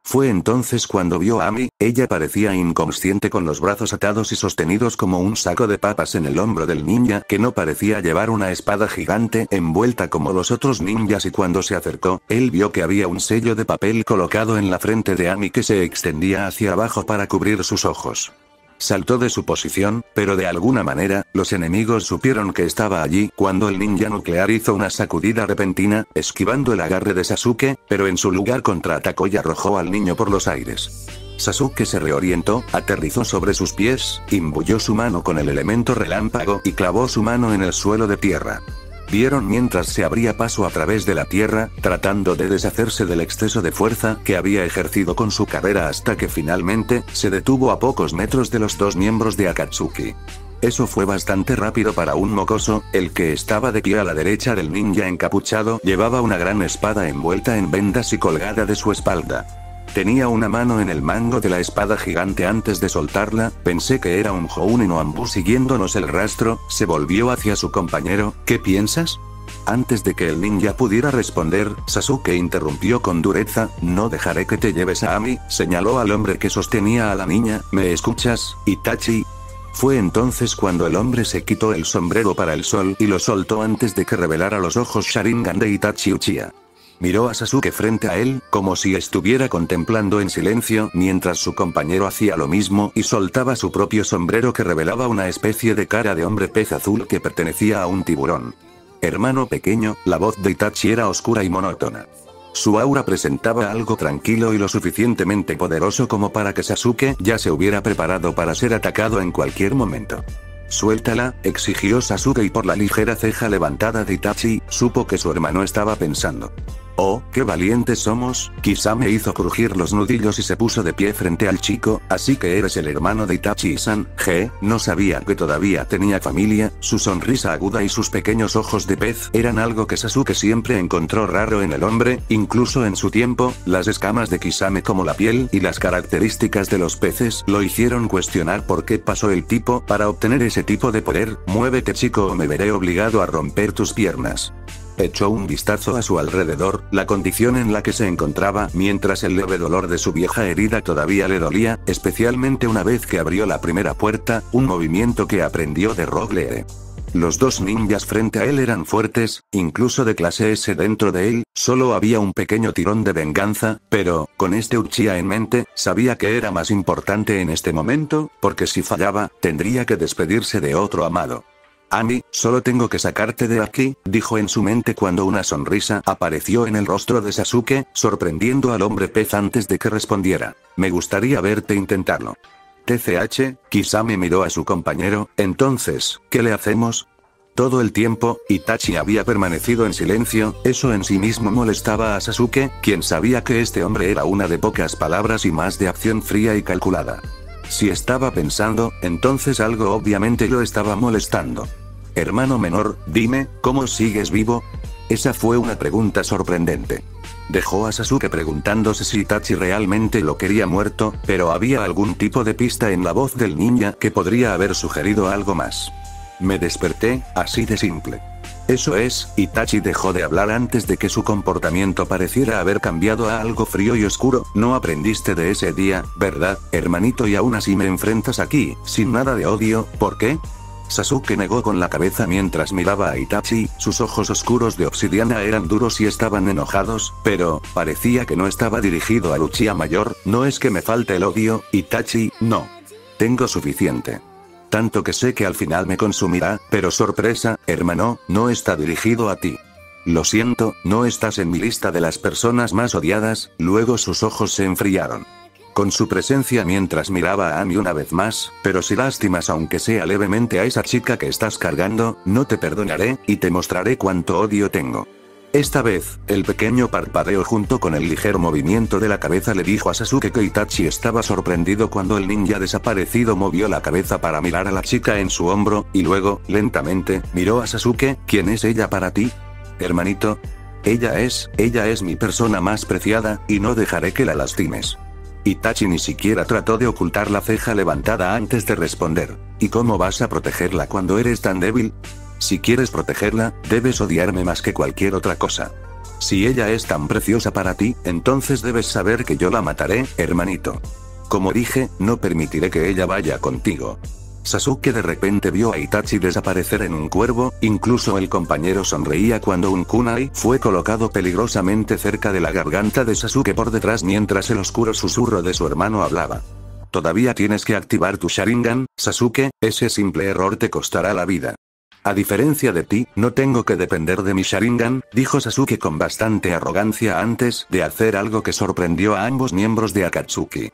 Fue entonces cuando vio a Ami. Ella parecía inconsciente con los brazos atados y sostenidos como un saco de papas en el hombro del ninja que no parecía llevar una espada gigante envuelta como los otros ninjas, y cuando se acercó, él vio que había un sello de papel colocado en la frente de Ami que se extendía hacia abajo para cubrir sus ojos. Saltó de su posición, pero de alguna manera, los enemigos supieron que estaba allí cuando el ninja nuclear hizo una sacudida repentina, esquivando el agarre de Sasuke, pero en su lugar contraatacó y arrojó al niño por los aires. Sasuke se reorientó, aterrizó sobre sus pies, imbuyó su mano con el elemento relámpago y clavó su mano en el suelo de tierra. Vieron mientras se abría paso a través de la tierra, tratando de deshacerse del exceso de fuerza que había ejercido con su carrera hasta que finalmente, se detuvo a pocos metros de los 2 miembros de Akatsuki. Eso fue bastante rápido para un mocoso. El que estaba de pie a la derecha del ninja encapuchado llevaba una gran espada envuelta en vendas y colgada de su espalda. Tenía una mano en el mango de la espada gigante antes de soltarla. Pensé que era un Jounin o Anbu siguiéndonos el rastro. Se volvió hacia su compañero. ¿Qué piensas? Antes de que el ninja pudiera responder, Sasuke interrumpió con dureza. No dejaré que te lleves a Ami, señaló al hombre que sostenía a la niña. ¿Me escuchas, Itachi? Fue entonces cuando el hombre se quitó el sombrero para el sol y lo soltó antes de que revelara los ojos Sharingan de Itachi Uchiha. Miró a Sasuke frente a él, como si estuviera contemplando en silencio, mientras su compañero hacía lo mismo y soltaba su propio sombrero que revelaba una especie de cara de hombre pez azul que pertenecía a un tiburón. Hermano pequeño, la voz de Itachi era oscura y monótona. Su aura presentaba algo tranquilo y lo suficientemente poderoso como para que Sasuke ya se hubiera preparado para ser atacado en cualquier momento. Suéltala, exigió Sasuke, y por la ligera ceja levantada de Itachi, supo que su hermano estaba pensando. Oh, qué valientes somos. Kisame hizo crujir los nudillos y se puso de pie frente al chico. Así que eres el hermano de Itachi-san. No sabía que todavía tenía familia. Su sonrisa aguda y sus pequeños ojos de pez eran algo que Sasuke siempre encontró raro en el hombre, incluso en su tiempo. Las escamas de Kisame, como la piel y las características de los peces, lo hicieron cuestionar por qué pasó el tipo para obtener ese tipo de poder. Muévete, chico, o me veré obligado a romper tus piernas. Echó un vistazo a su alrededor, la condición en la que se encontraba, mientras el leve dolor de su vieja herida todavía le dolía, especialmente una vez que abrió la primera puerta, un movimiento que aprendió de Rogue Lee. Los 2 ninjas frente a él eran fuertes, incluso de clase S dentro de él. Solo había un pequeño tirón de venganza, pero, con este Uchiha en mente, sabía que era más importante en este momento, porque si fallaba, tendría que despedirse de otro amado. Ami, solo tengo que sacarte de aquí, dijo en su mente cuando una sonrisa apareció en el rostro de Sasuke, sorprendiendo al hombre pez antes de que respondiera. Me gustaría verte intentarlo. TCH, Kisame miró a su compañero. Entonces, ¿qué le hacemos? Todo el tiempo, Itachi había permanecido en silencio. Eso en sí mismo molestaba a Sasuke, quien sabía que este hombre era una de pocas palabras y más de acción fría y calculada. Si estaba pensando, entonces algo obviamente lo estaba molestando. Hermano menor, dime, ¿cómo sigues vivo? Esa fue una pregunta sorprendente. Dejó a Sasuke preguntándose si Itachi realmente lo quería muerto, pero había algún tipo de pista en la voz del ninja que podría haber sugerido algo más. Me desperté, así de simple. Eso es, Itachi dejó de hablar antes de que su comportamiento pareciera haber cambiado a algo frío y oscuro. No aprendiste de ese día, ¿verdad, hermanito? Y aún así me enfrentas aquí, sin nada de odio, ¿por qué? Sasuke negó con la cabeza mientras miraba a Itachi. Sus ojos oscuros de obsidiana eran duros y estaban enojados, pero, parecía que no estaba dirigido al Uchiha mayor. No es que me falte el odio, Itachi, no. Tengo suficiente. Tanto que sé que al final me consumirá, pero sorpresa, hermano, no está dirigido a ti. Lo siento, no estás en mi lista de las personas más odiadas. Luego sus ojos se enfriaron. Con su presencia mientras miraba a Ami una vez más, pero si lastimas aunque sea levemente a esa chica que estás cargando, no te perdonaré, y te mostraré cuánto odio tengo. Esta vez, el pequeño parpadeo junto con el ligero movimiento de la cabeza le dijo a Sasuke que Itachi estaba sorprendido cuando el ninja desaparecido movió la cabeza para mirar a la chica en su hombro, y luego, lentamente, miró a Sasuke. ¿Quién es ella para ti? Hermanito. Ella es mi persona más preciada, y no dejaré que la lastimes. Itachi ni siquiera trató de ocultar la ceja levantada antes de responder. ¿Y cómo vas a protegerla cuando eres tan débil? Si quieres protegerla, debes odiarme más que cualquier otra cosa. Si ella es tan preciosa para ti, entonces debes saber que yo la mataré, hermanito. Como dije, no permitiré que ella vaya contigo. Sasuke de repente vio a Itachi desaparecer en un cuervo, incluso el compañero sonreía cuando un kunai fue colocado peligrosamente cerca de la garganta de Sasuke por detrás mientras el oscuro susurro de su hermano hablaba. Todavía tienes que activar tu Sharingan, Sasuke, ese simple error te costará la vida. A diferencia de ti, no tengo que depender de mi Sharingan, dijo Sasuke con bastante arrogancia antes de hacer algo que sorprendió a ambos miembros de Akatsuki.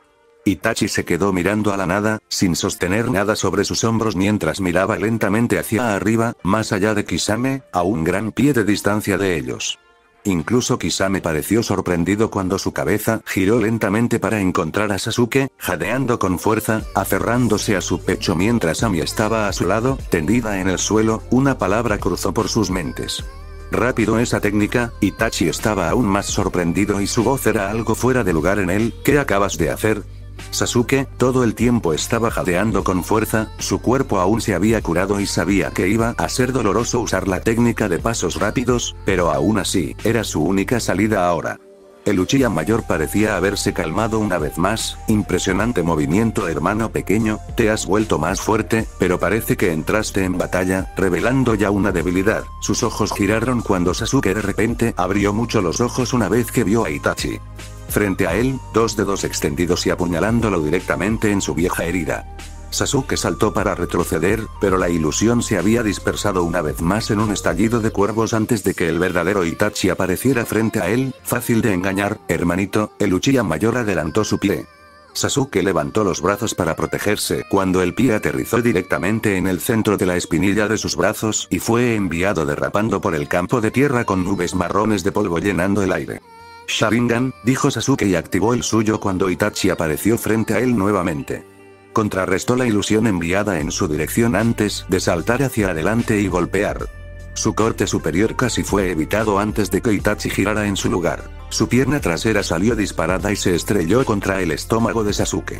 Itachi se quedó mirando a la nada, sin sostener nada sobre sus hombros mientras miraba lentamente hacia arriba, más allá de Kisame, a un gran pie de distancia de ellos. Incluso Kisame pareció sorprendido cuando su cabeza giró lentamente para encontrar a Sasuke, jadeando con fuerza, aferrándose a su pecho mientras Ami estaba a su lado, tendida en el suelo. Una palabra cruzó por sus mentes. Rápido esa técnica. Itachi estaba aún más sorprendido y su voz era algo fuera de lugar en él. ¿Qué acabas de hacer? Sasuke, todo el tiempo estaba jadeando con fuerza, su cuerpo aún se había curado y sabía que iba a ser doloroso usar la técnica de pasos rápidos, pero aún así, era su única salida ahora. El Uchiha mayor parecía haberse calmado una vez más. Impresionante movimiento, hermano pequeño, te has vuelto más fuerte, pero parece que entraste en batalla, revelando ya una debilidad. Sus ojos giraron cuando Sasuke de repente abrió mucho los ojos una vez que vio a Itachi. Frente a él, dos dedos extendidos y apuñalándolo directamente en su vieja herida. Sasuke saltó para retroceder, pero la ilusión se había dispersado una vez más en un estallido de cuervos antes de que el verdadero Itachi apareciera frente a él. Fácil de engañar, hermanito. El Uchiha mayor adelantó su pie. Sasuke levantó los brazos para protegerse cuando el pie aterrizó directamente en el centro de la espinilla de sus brazos y fue enviado derrapando por el campo de tierra con nubes marrones de polvo llenando el aire. Sharingan, dijo Sasuke y activó el suyo cuando Itachi apareció frente a él nuevamente. Contrarrestó la ilusión enviada en su dirección antes de saltar hacia adelante y golpear. Su corte superior casi fue evitado antes de que Itachi girara en su lugar. Su pierna trasera salió disparada y se estrelló contra el estómago de Sasuke.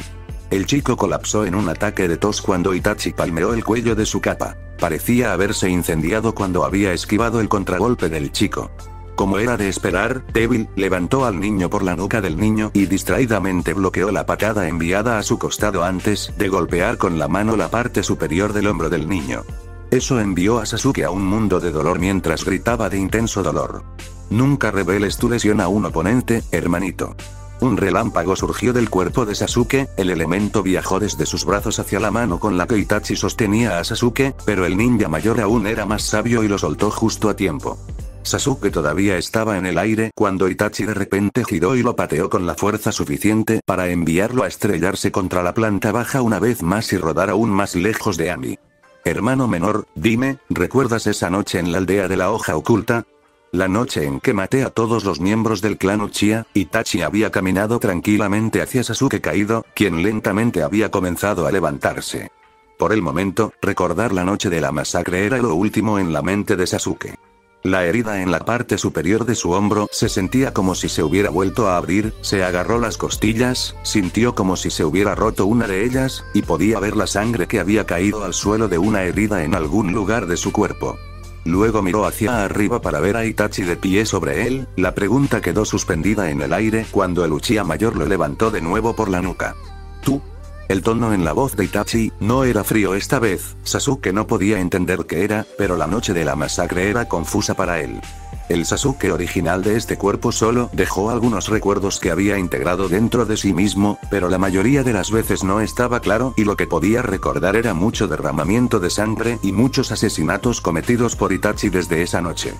El chico colapsó en un ataque de tos cuando Itachi palmeó el cuello de su capa. Parecía haberse incendiado cuando había esquivado el contragolpe del chico. Como era de esperar, débil, levantó al niño por la nuca del niño y distraídamente bloqueó la patada enviada a su costado antes de golpear con la mano la parte superior del hombro del niño. Eso envió a Sasuke a un mundo de dolor mientras gritaba de intenso dolor. Nunca reveles tu lesión a un oponente, hermanito. Un relámpago surgió del cuerpo de Sasuke, el elemento viajó desde sus brazos hacia la mano con la que Itachi sostenía a Sasuke, pero el ninja mayor aún era más sabio y lo soltó justo a tiempo. Sasuke todavía estaba en el aire cuando Itachi de repente giró y lo pateó con la fuerza suficiente para enviarlo a estrellarse contra la planta baja una vez más y rodar aún más lejos de Ami. Hermano menor, dime, ¿recuerdas esa noche en la aldea de la hoja oculta? La noche en que maté a todos los miembros del clan Uchiha. Itachi había caminado tranquilamente hacia Sasuke caído, quien lentamente había comenzado a levantarse. Por el momento, recordar la noche de la masacre era lo último en la mente de Sasuke. La herida en la parte superior de su hombro se sentía como si se hubiera vuelto a abrir, se agarró las costillas, sintió como si se hubiera roto una de ellas, y podía ver la sangre que había caído al suelo de una herida en algún lugar de su cuerpo. Luego miró hacia arriba para ver a Itachi de pie sobre él. La pregunta quedó suspendida en el aire cuando el Uchiha mayor lo levantó de nuevo por la nuca. ¿Tú? El tono en la voz de Itachi no era frío esta vez. Sasuke no podía entender qué era, pero la noche de la masacre era confusa para él. El Sasuke original de este cuerpo solo dejó algunos recuerdos que había integrado dentro de sí mismo, pero la mayoría de las veces no estaba claro y lo que podía recordar era mucho derramamiento de sangre y muchos asesinatos cometidos por Itachi desde esa noche.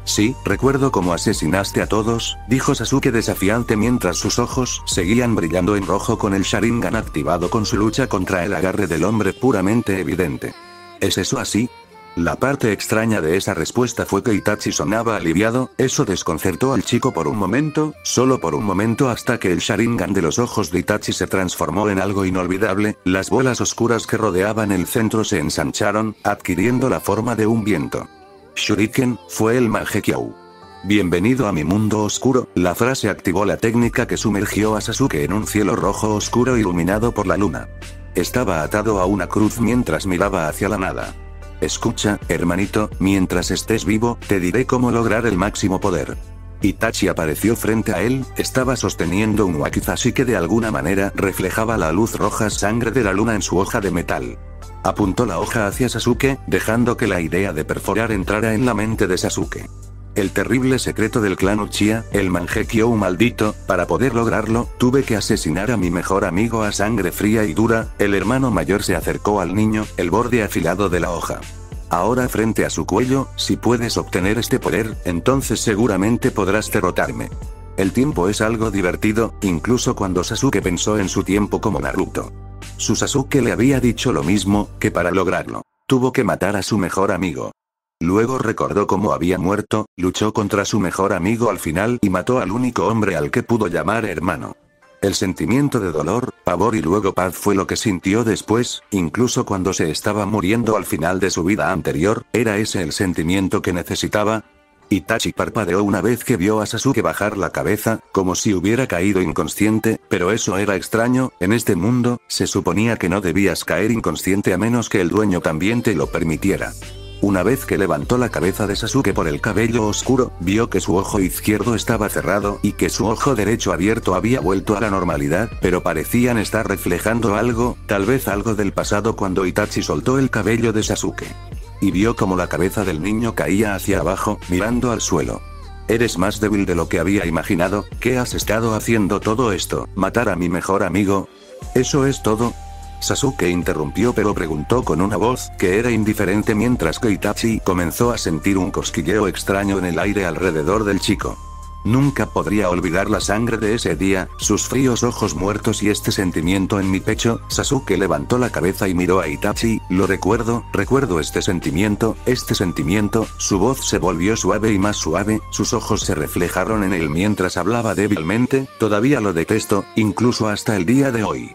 Sí, recuerdo cómo asesinaste a todos, dijo Sasuke desafiante mientras sus ojos seguían brillando en rojo con el Sharingan activado con su lucha contra el agarre del hombre puramente evidente. ¿Es eso así? La parte extraña de esa respuesta fue que Itachi sonaba aliviado, eso desconcertó al chico por un momento, solo por un momento hasta que el Sharingan de los ojos de Itachi se transformó en algo inolvidable, las bolas oscuras que rodeaban el centro se ensancharon, adquiriendo la forma de un viento. Shuriken, fue el Mangekyou. Bienvenido a mi mundo oscuro, la frase activó la técnica que sumergió a Sasuke en un cielo rojo oscuro iluminado por la luna. Estaba atado a una cruz mientras miraba hacia la nada. Escucha, hermanito, mientras estés vivo, te diré cómo lograr el máximo poder. Itachi apareció frente a él, estaba sosteniendo un wakizashi que de alguna manera reflejaba la luz roja sangre de la luna en su hoja de metal. Apuntó la hoja hacia Sasuke, dejando que la idea de perforar entrara en la mente de Sasuke. El terrible secreto del clan Uchiha, el Mangekyou maldito, para poder lograrlo, tuve que asesinar a mi mejor amigo a sangre fría y dura. El hermano mayor se acercó al niño, el borde afilado de la hoja. Ahora frente a su cuello, si puedes obtener este poder, entonces seguramente podrás derrotarme. El tiempo es algo divertido, incluso cuando Sasuke pensó en su tiempo como Naruto. Su Sasuke le había dicho lo mismo, que para lograrlo, tuvo que matar a su mejor amigo. Luego recordó cómo había muerto, luchó contra su mejor amigo al final y mató al único hombre al que pudo llamar hermano. El sentimiento de dolor, pavor y luego paz fue lo que sintió después, incluso cuando se estaba muriendo al final de su vida anterior, ¿era ese el sentimiento que necesitaba? Itachi parpadeó una vez que vio a Sasuke bajar la cabeza, como si hubiera caído inconsciente, pero eso era extraño, en este mundo, se suponía que no debías caer inconsciente a menos que el dueño también te lo permitiera. Una vez que levantó la cabeza de Sasuke por el cabello oscuro, vio que su ojo izquierdo estaba cerrado y que su ojo derecho abierto había vuelto a la normalidad, pero parecían estar reflejando algo, tal vez algo del pasado cuando Itachi soltó el cabello de Sasuke. Y vio como la cabeza del niño caía hacia abajo, mirando al suelo. Eres más débil de lo que había imaginado. ¿Qué has estado haciendo todo esto? ¿Matar a mi mejor amigo? ¿Eso es todo? Sasuke interrumpió pero preguntó con una voz que era indiferente mientras que Itachi comenzó a sentir un cosquilleo extraño en el aire alrededor del chico. Nunca podría olvidar la sangre de ese día, sus fríos ojos muertos y este sentimiento en mi pecho. Sasuke levantó la cabeza y miró a Itachi. Lo recuerdo este sentimiento, su voz se volvió suave y más suave, sus ojos se reflejaron en él mientras hablaba débilmente, todavía lo detesto, incluso hasta el día de hoy.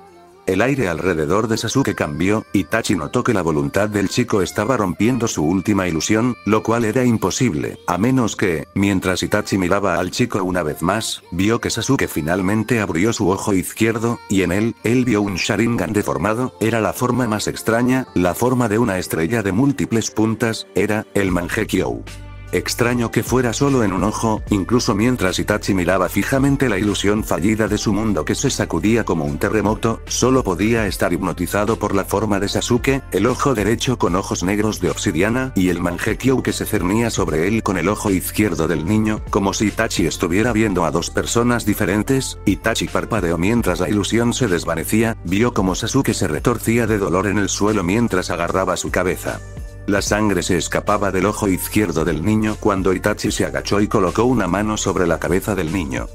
El aire alrededor de Sasuke cambió, Itachi notó que la voluntad del chico estaba rompiendo su última ilusión, lo cual era imposible, a menos que, mientras Itachi miraba al chico una vez más, vio que Sasuke finalmente abrió su ojo izquierdo, y en él vio un Sharingan deformado, era la forma más extraña, la forma de una estrella de múltiples puntas, era el Mangekyou. Extraño que fuera solo en un ojo, incluso mientras Itachi miraba fijamente la ilusión fallida de su mundo que se sacudía como un terremoto, solo podía estar hipnotizado por la forma de Sasuke, el ojo derecho con ojos negros de obsidiana y el Mangekyou que se cernía sobre él con el ojo izquierdo del niño, como si Itachi estuviera viendo a dos personas diferentes. Itachi parpadeó mientras la ilusión se desvanecía, vio como Sasuke se retorcía de dolor en el suelo mientras agarraba su cabeza. La sangre se escapaba del ojo izquierdo del niño cuando Itachi se agachó y colocó una mano sobre la cabeza del niño.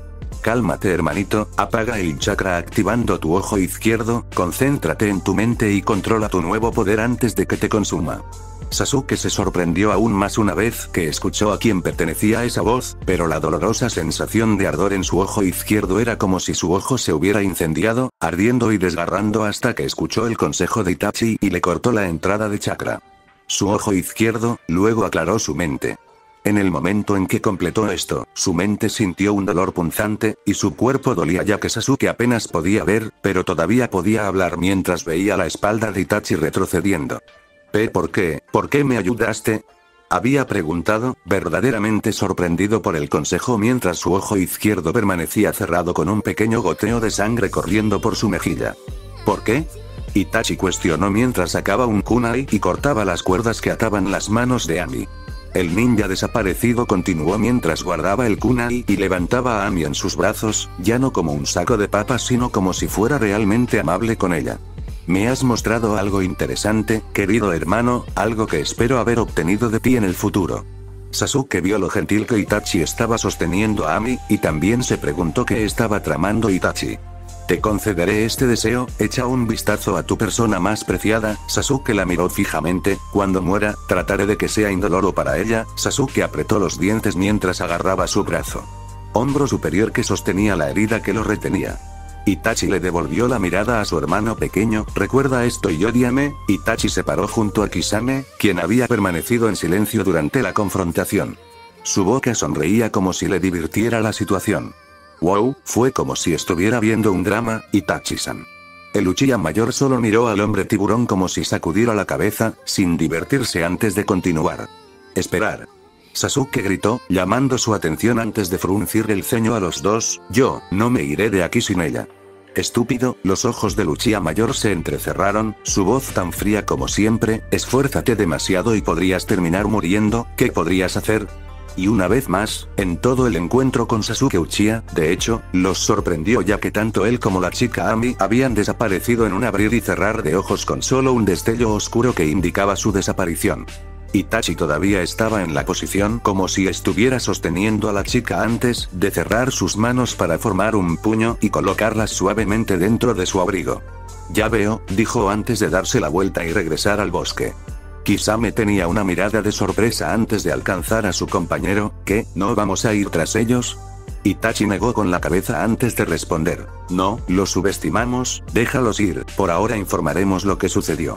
Cálmate hermanito, apaga el chakra activando tu ojo izquierdo, concéntrate en tu mente y controla tu nuevo poder antes de que te consuma. Sasuke se sorprendió aún más una vez que escuchó a quién pertenecía esa voz, pero la dolorosa sensación de ardor en su ojo izquierdo era como si su ojo se hubiera incendiado, ardiendo y desgarrando hasta que escuchó el consejo de Itachi y le cortó la entrada de chakra. Su ojo izquierdo, luego aclaró su mente. En el momento en que completó esto, su mente sintió un dolor punzante, y su cuerpo dolía ya que Sasuke apenas podía ver, pero todavía podía hablar mientras veía la espalda de Itachi retrocediendo. ¿Por qué? ¿Por qué me ayudaste? Había preguntado, verdaderamente sorprendido por el consejo mientras su ojo izquierdo permanecía cerrado con un pequeño goteo de sangre corriendo por su mejilla. ¿Por qué? Itachi cuestionó mientras sacaba un kunai y cortaba las cuerdas que ataban las manos de Ami. El ninja desaparecido continuó mientras guardaba el kunai y levantaba a Ami en sus brazos, ya no como un saco de papas sino como si fuera realmente amable con ella. Me has mostrado algo interesante, querido hermano, algo que espero haber obtenido de ti en el futuro. Sasuke vio lo gentil que Itachi estaba sosteniendo a Ami, y también se preguntó qué estaba tramando Itachi. Te concederé este deseo, echa un vistazo a tu persona más preciada. Sasuke la miró fijamente. Cuando muera, trataré de que sea indoloro para ella. Sasuke apretó los dientes mientras agarraba su brazo. Hombro superior que sostenía la herida que lo retenía. Itachi le devolvió la mirada a su hermano pequeño. Recuerda esto y ódiame. Itachi se paró junto a Kisame, quien había permanecido en silencio durante la confrontación. Su boca sonreía como si le divirtiera la situación. Wow, fue como si estuviera viendo un drama. Itachi-san. El Uchiha mayor solo miró al hombre tiburón como si sacudiera la cabeza, sin divertirse antes de continuar. Esperar. Sasuke gritó, llamando su atención antes de fruncir el ceño a los dos. Yo, no me iré de aquí sin ella. Estúpido, los ojos del Uchiha mayor se entrecerraron, su voz tan fría como siempre, esfuérzate demasiado y podrías terminar muriendo. ¿Qué podrías hacer? Y una vez más, en todo el encuentro con Sasuke Uchiha, de hecho, los sorprendió ya que tanto él como la chica Ami habían desaparecido en un abrir y cerrar de ojos con solo un destello oscuro que indicaba su desaparición. Itachi todavía estaba en la posición como si estuviera sosteniendo a la chica antes de cerrar sus manos para formar un puño y colocarlas suavemente dentro de su abrigo. Ya veo, dijo antes de darse la vuelta y regresar al bosque. Kisame tenía una mirada de sorpresa antes de alcanzar a su compañero. ¿Qué, no vamos a ir tras ellos? Itachi negó con la cabeza antes de responder. No, los subestimamos, déjalos ir, por ahora informaremos lo que sucedió.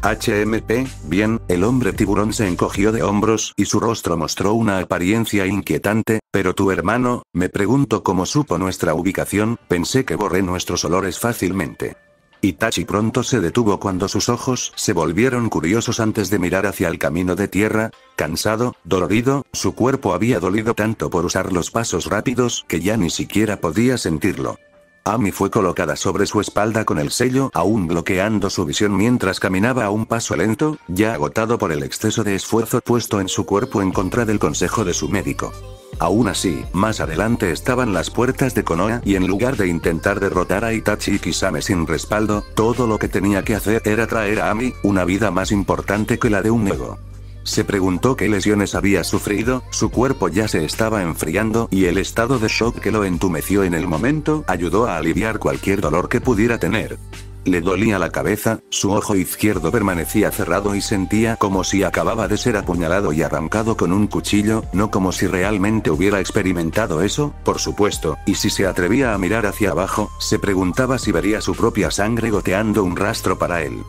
HMP, bien, el hombre tiburón se encogió de hombros y su rostro mostró una apariencia inquietante. Pero tu hermano, me pregunto cómo supo nuestra ubicación, pensé que borré nuestros olores fácilmente. Itachi pronto se detuvo cuando sus ojos se volvieron curiosos antes de mirar hacia el camino de tierra. Cansado, dolorido, su cuerpo había dolido tanto por usar los pasos rápidos que ya ni siquiera podía sentirlo. Ami fue colocada sobre su espalda con el sello aún bloqueando su visión mientras caminaba a un paso lento, ya agotado por el exceso de esfuerzo puesto en su cuerpo en contra del consejo de su médico. Aún así, más adelante estaban las puertas de Konoha y en lugar de intentar derrotar a Itachi y Kisame sin respaldo, todo lo que tenía que hacer era traer a Ami, una vida más importante que la de un ego. Se preguntó qué lesiones había sufrido, su cuerpo ya se estaba enfriando y el estado de shock que lo entumeció en el momento ayudó a aliviar cualquier dolor que pudiera tener. Le dolía la cabeza, su ojo izquierdo permanecía cerrado y sentía como si acababa de ser apuñalado y arrancado con un cuchillo, no como si realmente hubiera experimentado eso, por supuesto, y si se atrevía a mirar hacia abajo, se preguntaba si vería su propia sangre goteando un rastro para él.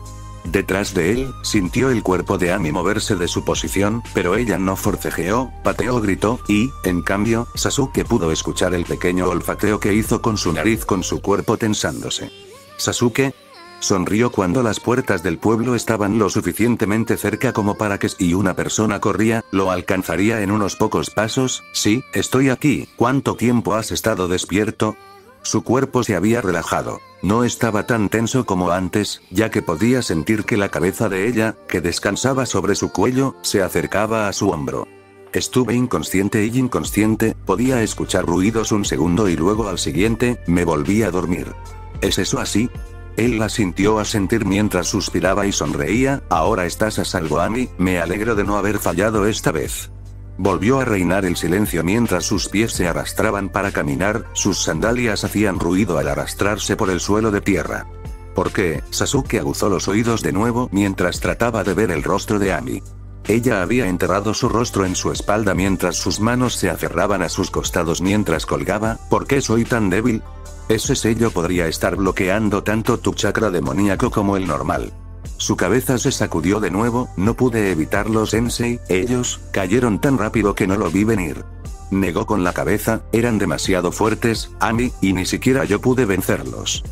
Detrás de él, sintió el cuerpo de Ami moverse de su posición, pero ella no forcejeó, pateó, gritó, y, en cambio, Sasuke pudo escuchar el pequeño olfateo que hizo con su nariz con su cuerpo tensándose. Sasuke sonrió cuando las puertas del pueblo estaban lo suficientemente cerca como para que si una persona corría, lo alcanzaría en unos pocos pasos. Sí, estoy aquí. ¿Cuánto tiempo has estado despierto? Su cuerpo se había relajado. No estaba tan tenso como antes, ya que podía sentir que la cabeza de ella, que descansaba sobre su cuello, se acercaba a su hombro. Estuve inconsciente y inconsciente, podía escuchar ruidos un segundo y luego al siguiente, me volví a dormir. ¿Es eso así? Él la sintió asentir mientras suspiraba y sonreía. Ahora estás a salvo, Ami, me alegro de no haber fallado esta vez. Volvió a reinar el silencio mientras sus pies se arrastraban para caminar, sus sandalias hacían ruido al arrastrarse por el suelo de tierra. ¿Por qué? Sasuke aguzó los oídos de nuevo mientras trataba de ver el rostro de Ami. Ella había enterrado su rostro en su espalda mientras sus manos se aferraban a sus costados mientras colgaba. ¿Por qué soy tan débil? Ese sello podría estar bloqueando tanto tu chakra demoníaco como el normal. Su cabeza se sacudió de nuevo, no pude evitarlo, sensei, ellos cayeron tan rápido que no lo vi venir. Negó con la cabeza, eran demasiado fuertes, Ami, y ni siquiera yo pude vencerlos.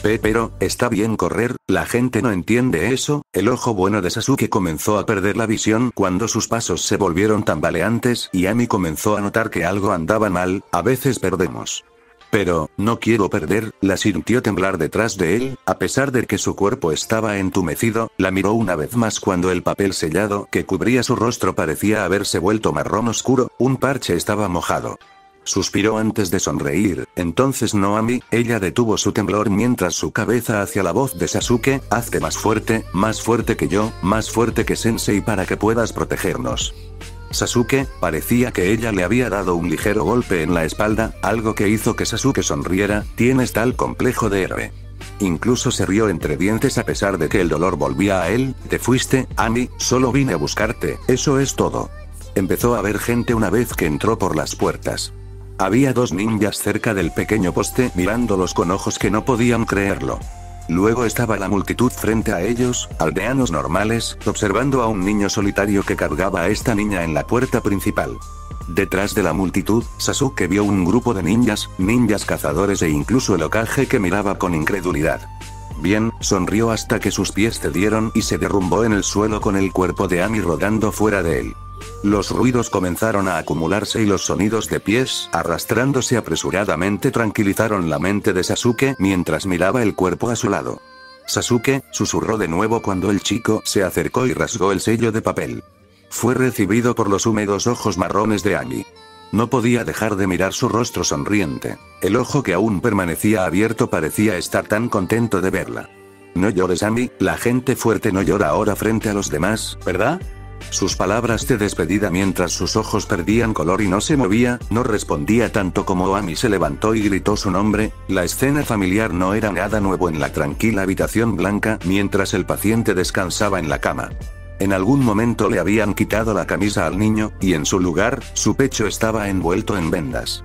Pero, está bien correr, la gente no entiende eso. El ojo bueno de Sasuke comenzó a perder la visión cuando sus pasos se volvieron tambaleantes y Ami comenzó a notar que algo andaba mal. A veces perdemos. Pero, no quiero perder, la sintió temblar detrás de él, a pesar de que su cuerpo estaba entumecido, la miró una vez más cuando el papel sellado que cubría su rostro parecía haberse vuelto marrón oscuro, un parche estaba mojado. Suspiró antes de sonreír, entonces no, Ami, ella detuvo su temblor mientras su cabeza hacia la voz de Sasuke, hazte más fuerte que yo, más fuerte que Sensei para que puedas protegernos. Sasuke, parecía que ella le había dado un ligero golpe en la espalda, algo que hizo que Sasuke sonriera. Tienes tal complejo de héroe. Incluso se rió entre dientes a pesar de que el dolor volvía a él. Te fuiste, Ami, solo vine a buscarte, eso es todo. Empezó a ver gente una vez que entró por las puertas. Había 2 ninjas cerca del pequeño poste mirándolos con ojos que no podían creerlo. Luego estaba la multitud frente a ellos, aldeanos normales, observando a un niño solitario que cargaba a esta niña en la puerta principal. Detrás de la multitud, Sasuke vio un grupo de ninjas cazadores e incluso el Hokage que miraba con incredulidad. Bien, sonrió hasta que sus pies cedieron y se derrumbó en el suelo con el cuerpo de Ami rodando fuera de él. Los ruidos comenzaron a acumularse y los sonidos de pies arrastrándose apresuradamente tranquilizaron la mente de Sasuke mientras miraba el cuerpo a su lado. Sasuke, susurró de nuevo cuando el chico se acercó y rasgó el sello de papel. Fue recibido por los húmedos ojos marrones de Ami. No podía dejar de mirar su rostro sonriente. El ojo que aún permanecía abierto parecía estar tan contento de verla. No llores, Ami, la gente fuerte no llora ahora frente a los demás, ¿verdad? Sus palabras de despedida mientras sus ojos perdían color y no se movía, no respondía tanto como Ami se levantó y gritó su nombre. La escena familiar no era nada nuevo en la tranquila habitación blanca mientras el paciente descansaba en la cama. En algún momento le habían quitado la camisa al niño, y en su lugar, su pecho estaba envuelto en vendas.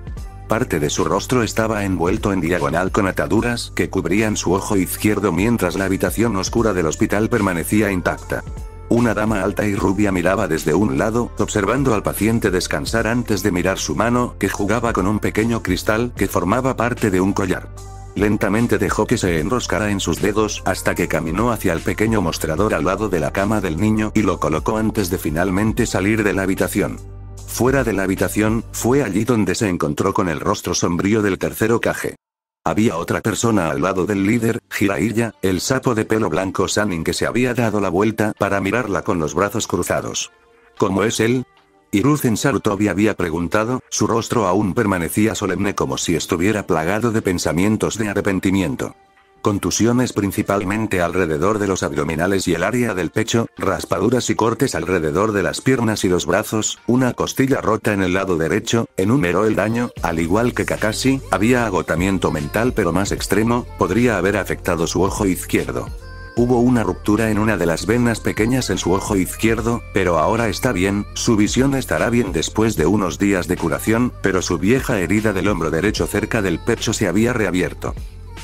Parte de su rostro estaba envuelto en diagonal con ataduras que cubrían su ojo izquierdo mientras la habitación oscura del hospital permanecía intacta. Una dama alta y rubia miraba desde un lado, observando al paciente descansar antes de mirar su mano, que jugaba con un pequeño cristal que formaba parte de un collar. Lentamente dejó que se enroscara en sus dedos hasta que caminó hacia el pequeño mostrador al lado de la cama del niño y lo colocó antes de finalmente salir de la habitación. Fuera de la habitación, fue allí donde se encontró con el rostro sombrío del tercer Hokage. Había otra persona al lado del líder, Jiraiya, el sapo de pelo blanco Sannin que se había dado la vuelta para mirarla con los brazos cruzados. ¿Cómo es él? Hiruzen Sarutobi había preguntado, su rostro aún permanecía solemne como si estuviera plagado de pensamientos de arrepentimiento. Contusiones principalmente alrededor de los abdominales y el área del pecho, raspaduras y cortes alrededor de las piernas y los brazos, una costilla rota en el lado derecho, enumeró el daño. Al igual que Kakashi, había agotamiento mental pero más extremo, podría haber afectado su ojo izquierdo. Hubo una ruptura en una de las venas pequeñas en su ojo izquierdo, pero ahora está bien, su visión estará bien después de unos días de curación, pero su vieja herida del hombro derecho cerca del pecho se había reabierto.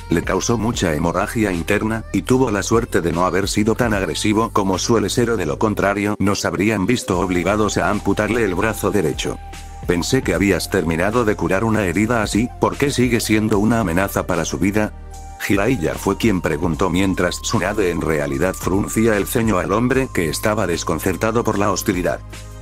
Le causó mucha hemorragia interna, y tuvo la suerte de no haber sido tan agresivo como suele ser o de lo contrario nos habrían visto obligados a amputarle el brazo derecho. Pensé que habías terminado de curar una herida así, ¿por qué sigue siendo una amenaza para su vida? Jiraiya fue quien preguntó mientras Tsunade en realidad fruncía el ceño al hombre que estaba desconcertado por la hostilidad.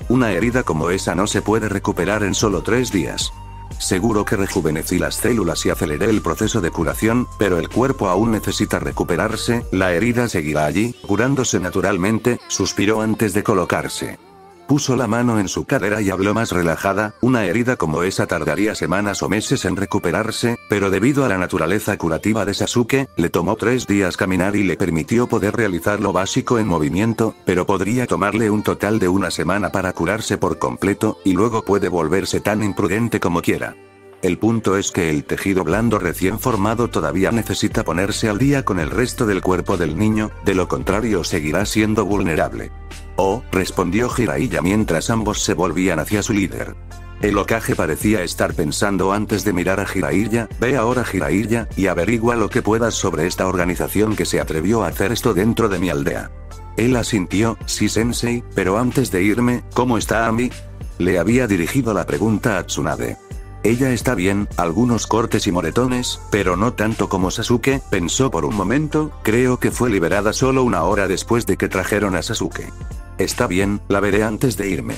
Una herida como esa no se puede recuperar en solo 3 días. Seguro que rejuvenecí las células y aceleré el proceso de curación, pero el cuerpo aún necesita recuperarse, la herida seguirá allí, curándose naturalmente, suspiró antes de colocarse. Puso la mano en su cadera y habló más relajada, una herida como esa tardaría semanas o meses en recuperarse, pero debido a la naturaleza curativa de Sasuke, le tomó 3 días caminar y le permitió poder realizar lo básico en movimiento, pero podría tomarle un total de 1 semana para curarse por completo, y luego puede volverse tan imprudente como quiera. El punto es que el tejido blando recién formado todavía necesita ponerse al día con el resto del cuerpo del niño, de lo contrario seguirá siendo vulnerable. Oh, respondió Jiraiya mientras ambos se volvían hacia su líder. El Hokage parecía estar pensando antes de mirar a Jiraiya, ve ahora Jiraiya, y averigua lo que puedas sobre esta organización que se atrevió a hacer esto dentro de mi aldea. Él asintió, sí sensei, pero antes de irme, ¿cómo está Ami? Le había dirigido la pregunta a Tsunade. Ella está bien, algunos cortes y moretones, pero no tanto como Sasuke, pensó por un momento, creo que fue liberada solo 1 hora después de que trajeron a Sasuke. Está bien, la veré antes de irme.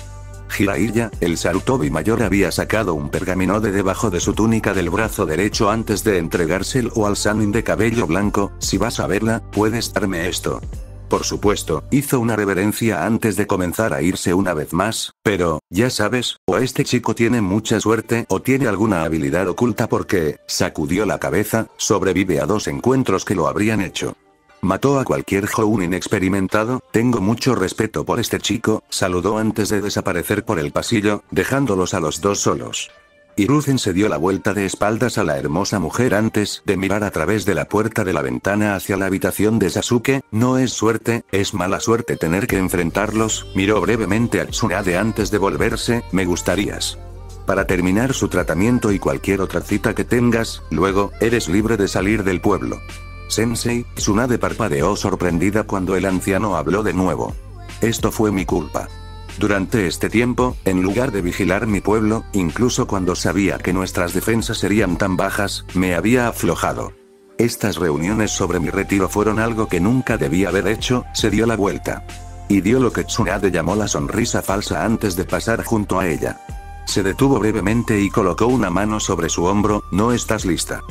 Jiraiya, el Sarutobi mayor había sacado un pergamino de debajo de su túnica del brazo derecho antes de entregárselo al Sannin de cabello blanco, si vas a verla, puedes darme esto. Por supuesto, hizo una reverencia antes de comenzar a irse una vez más, pero, ya sabes, o este chico tiene mucha suerte o tiene alguna habilidad oculta porque, sacudió la cabeza, sobrevive a 2 encuentros que lo habrían hecho. mató a cualquier Jounin experimentado, tengo mucho respeto por este chico, saludó antes de desaparecer por el pasillo, dejándolos a los dos solos. Hiruzen se dio la vuelta de espaldas a la hermosa mujer antes de mirar a través de la puerta de la ventana hacia la habitación de Sasuke. No es suerte, es mala suerte tener que enfrentarlos, miró brevemente a Tsunade antes de volverse, me gustarías. Para terminar su tratamiento y cualquier otra cita que tengas, luego, eres libre de salir del pueblo. Sensei, Tsunade parpadeó sorprendida cuando el anciano habló de nuevo. Esto fue mi culpa. Durante este tiempo, en lugar de vigilar mi pueblo, incluso cuando sabía que nuestras defensas serían tan bajas, me había aflojado. Estas reuniones sobre mi retiro fueron algo que nunca debía haber hecho, se dio la vuelta. Y dio lo que Tsunade llamó la sonrisa falsa antes de pasar junto a ella. Se detuvo brevemente y colocó una mano sobre su hombro, no estás lista.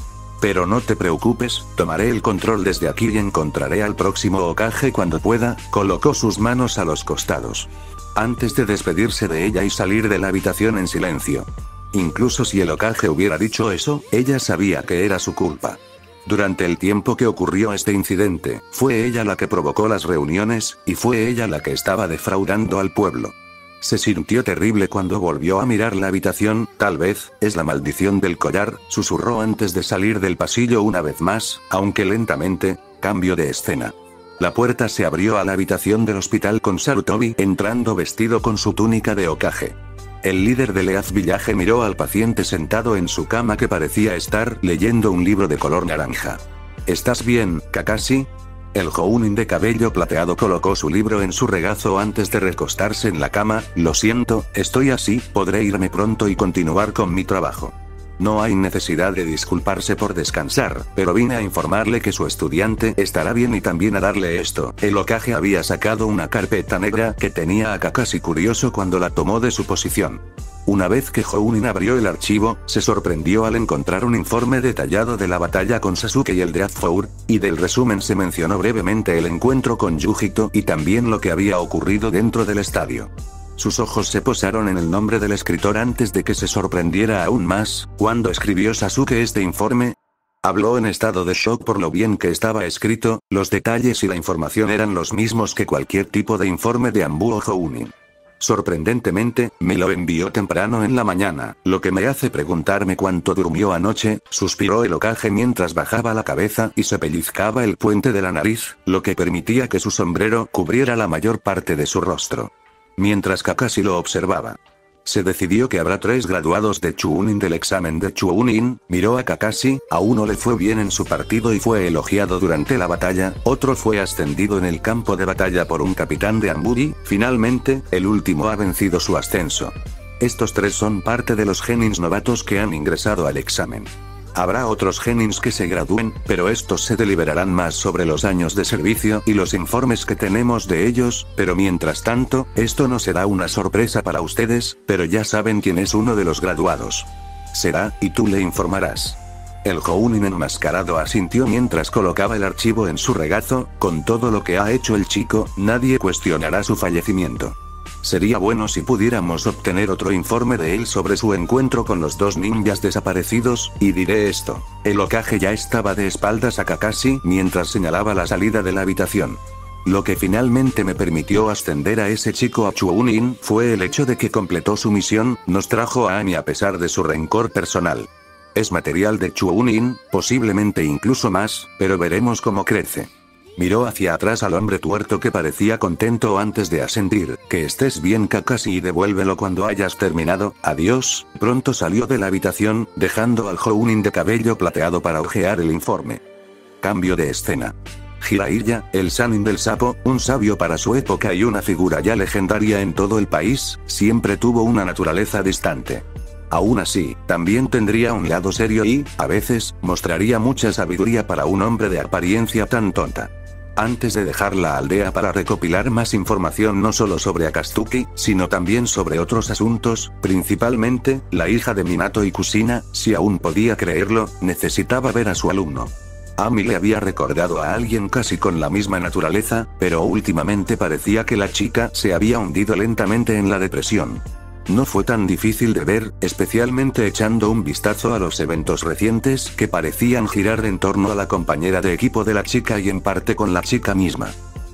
Pero no te preocupes, tomaré el control desde aquí y encontraré al próximo Hokage cuando pueda, colocó sus manos a los costados. Antes de despedirse de ella y salir de la habitación en silencio. Incluso si el Hokage hubiera dicho eso, ella sabía que era su culpa. Durante el tiempo que ocurrió este incidente, fue ella la que provocó las reuniones, y fue ella la que estaba defraudando al pueblo. Se sintió terrible cuando volvió a mirar la habitación, tal vez, es la maldición del collar, susurró antes de salir del pasillo una vez más, aunque lentamente. Cambio de escena. La puerta se abrió a la habitación del hospital con Sarutobi entrando vestido con su túnica de Hokage. El líder del Earth Village miró al paciente sentado en su cama que parecía estar leyendo un libro de color naranja. ¿Estás bien, Kakashi? El Jounin de cabello plateado colocó su libro en su regazo antes de recostarse en la cama. Lo siento, estoy así, podré irme pronto y continuar con mi trabajo. No hay necesidad de disculparse por descansar, pero vine a informarle que su estudiante estará bien y también a darle esto. El Hokage había sacado una carpeta negra que tenía a Kakashi curioso cuando la tomó de su posición. Una vez que Jounin abrió el archivo, se sorprendió al encontrar un informe detallado de la batalla con Sasuke y el de Azfour, y del resumen se mencionó brevemente el encuentro con Yujito y también lo que había ocurrido dentro del estadio. Sus ojos se posaron en el nombre del escritor antes de que se sorprendiera aún más. ¿Cuándo escribió Sasuke este informe? Habló en estado de shock por lo bien que estaba escrito, los detalles y la información eran los mismos que cualquier tipo de informe de Anbu o Jounin. Sorprendentemente, me lo envió temprano en la mañana, lo que me hace preguntarme cuánto durmió anoche, suspiró el Hokage mientras bajaba la cabeza y se pellizcaba el puente de la nariz, lo que permitía que su sombrero cubriera la mayor parte de su rostro. Mientras Kakashi lo observaba. Se decidió que habrá 3 graduados de Chunin del examen de Chunin, miró a Kakashi, a uno le fue bien en su partido y fue elogiado durante la batalla, otro fue ascendido en el campo de batalla por un capitán de Anbu, finalmente, el último ha vencido su ascenso. Estos 3 son parte de los genins novatos que han ingresado al examen. Habrá otros genins que se gradúen, pero estos se deliberarán más sobre los años de servicio y los informes que tenemos de ellos, pero mientras tanto, esto no será una sorpresa para ustedes, pero ya saben quién es uno de los graduados. Será, y tú le informarás. El Jounin enmascarado asintió mientras colocaba el archivo en su regazo, con todo lo que ha hecho el chico, nadie cuestionará su fallecimiento. Sería bueno si pudiéramos obtener otro informe de él sobre su encuentro con los 2 ninjas desaparecidos, y diré esto. El Hokage ya estaba de espaldas a Kakashi mientras señalaba la salida de la habitación. Lo que finalmente me permitió ascender a ese chico a Chunin fue el hecho de que completó su misión, nos trajo a Ami a pesar de su rencor personal. Es material de Chunin, posiblemente incluso más, pero veremos cómo crece. Miró hacia atrás al hombre tuerto que parecía contento antes de asentir. Que estés bien, Kakashi, y devuélvelo cuando hayas terminado. Adiós. Pronto salió de la habitación, dejando al Jounin de cabello plateado para hojear el informe. Cambio de escena. Jiraiya, el Sannin del sapo, un sabio para su época y una figura ya legendaria en todo el país, siempre tuvo una naturaleza distante. Aún así, también tendría un lado serio y, a veces, mostraría mucha sabiduría para un hombre de apariencia tan tonta. Antes de dejar la aldea para recopilar más información no solo sobre Akatsuki, sino también sobre otros asuntos, principalmente, la hija de Minato y Kushina, si aún podía creerlo, necesitaba ver a su alumno. Ami le había recordado a alguien casi con la misma naturaleza, pero últimamente parecía que la chica se había hundido lentamente en la depresión. No fue tan difícil de ver, especialmente echando un vistazo a los eventos recientes que parecían girar en torno a la compañera de equipo de la chica y en parte con la chica misma.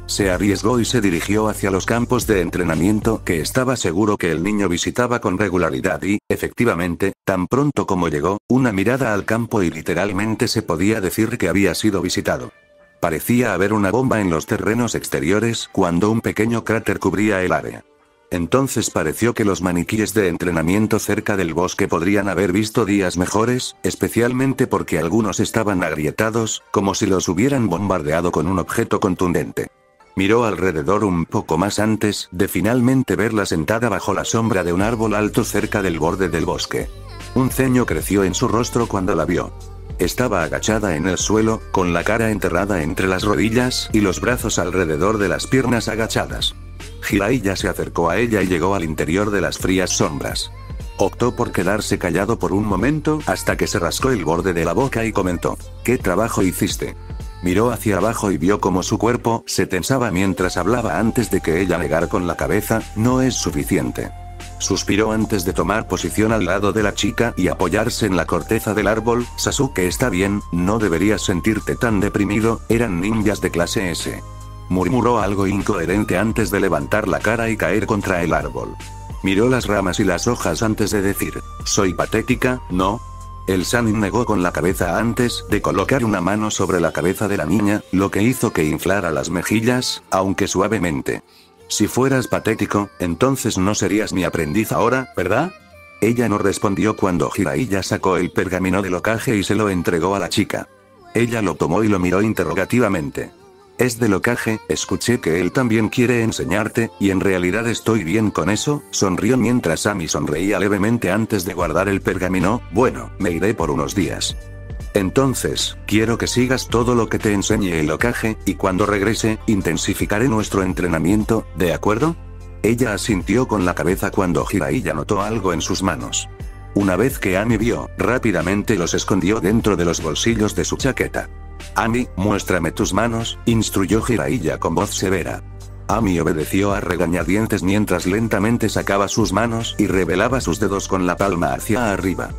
Se arriesgó y se dirigió hacia los campos de entrenamiento que estaba seguro que el niño visitaba con regularidad y, efectivamente, tan pronto como llegó, una mirada al campo y literalmente se podía decir que había sido visitado. Parecía haber una bomba en los terrenos exteriores cuando un pequeño cráter cubría el área. Entonces pareció que los maniquíes de entrenamiento cerca del bosque podrían haber visto días mejores, especialmente porque algunos estaban agrietados, como si los hubieran bombardeado con un objeto contundente. Miró alrededor un poco más antes de finalmente verla sentada bajo la sombra de un árbol alto cerca del borde del bosque. Un ceño creció en su rostro cuando la vio. Estaba agachada en el suelo, con la cara enterrada entre las rodillas y los brazos alrededor de las piernas agachadas. Jiraiya se acercó a ella y llegó al interior de las frías sombras. Optó por quedarse callado por un momento hasta que se rascó el borde de la boca y comentó: ¿Qué trabajo hiciste? Miró hacia abajo y vio cómo su cuerpo se tensaba mientras hablaba antes de que ella negara con la cabeza: no es suficiente. Suspiró antes de tomar posición al lado de la chica y apoyarse en la corteza del árbol. Sasuke, está bien, no deberías sentirte tan deprimido, eran ninjas de clase S. Murmuró algo incoherente antes de levantar la cara y caer contra el árbol. Miró las ramas y las hojas antes de decir: ¿soy patética, no? El Sannin negó con la cabeza antes de colocar una mano sobre la cabeza de la niña, lo que hizo que inflara las mejillas, aunque suavemente. Si fueras patético, entonces no serías mi aprendiz ahora, ¿verdad? Ella no respondió cuando Jiraiya sacó el pergamino del Hokage y se lo entregó a la chica. Ella lo tomó y lo miró interrogativamente. Es del Hokage, escuché que él también quiere enseñarte, y en realidad estoy bien con eso, sonrió mientras Ami sonreía levemente antes de guardar el pergamino. Bueno, me iré por unos días. Entonces, quiero que sigas todo lo que te enseñe el Hokage, y cuando regrese, intensificaré nuestro entrenamiento, ¿de acuerdo? Ella asintió con la cabeza cuando Jiraiya notó algo en sus manos. Una vez que Ami vio, rápidamente los escondió dentro de los bolsillos de su chaqueta. Ami, muéstrame tus manos, instruyó Jiraiya con voz severa. Ami obedeció a regañadientes mientras lentamente sacaba sus manos y revelaba sus dedos con la palma hacia arriba.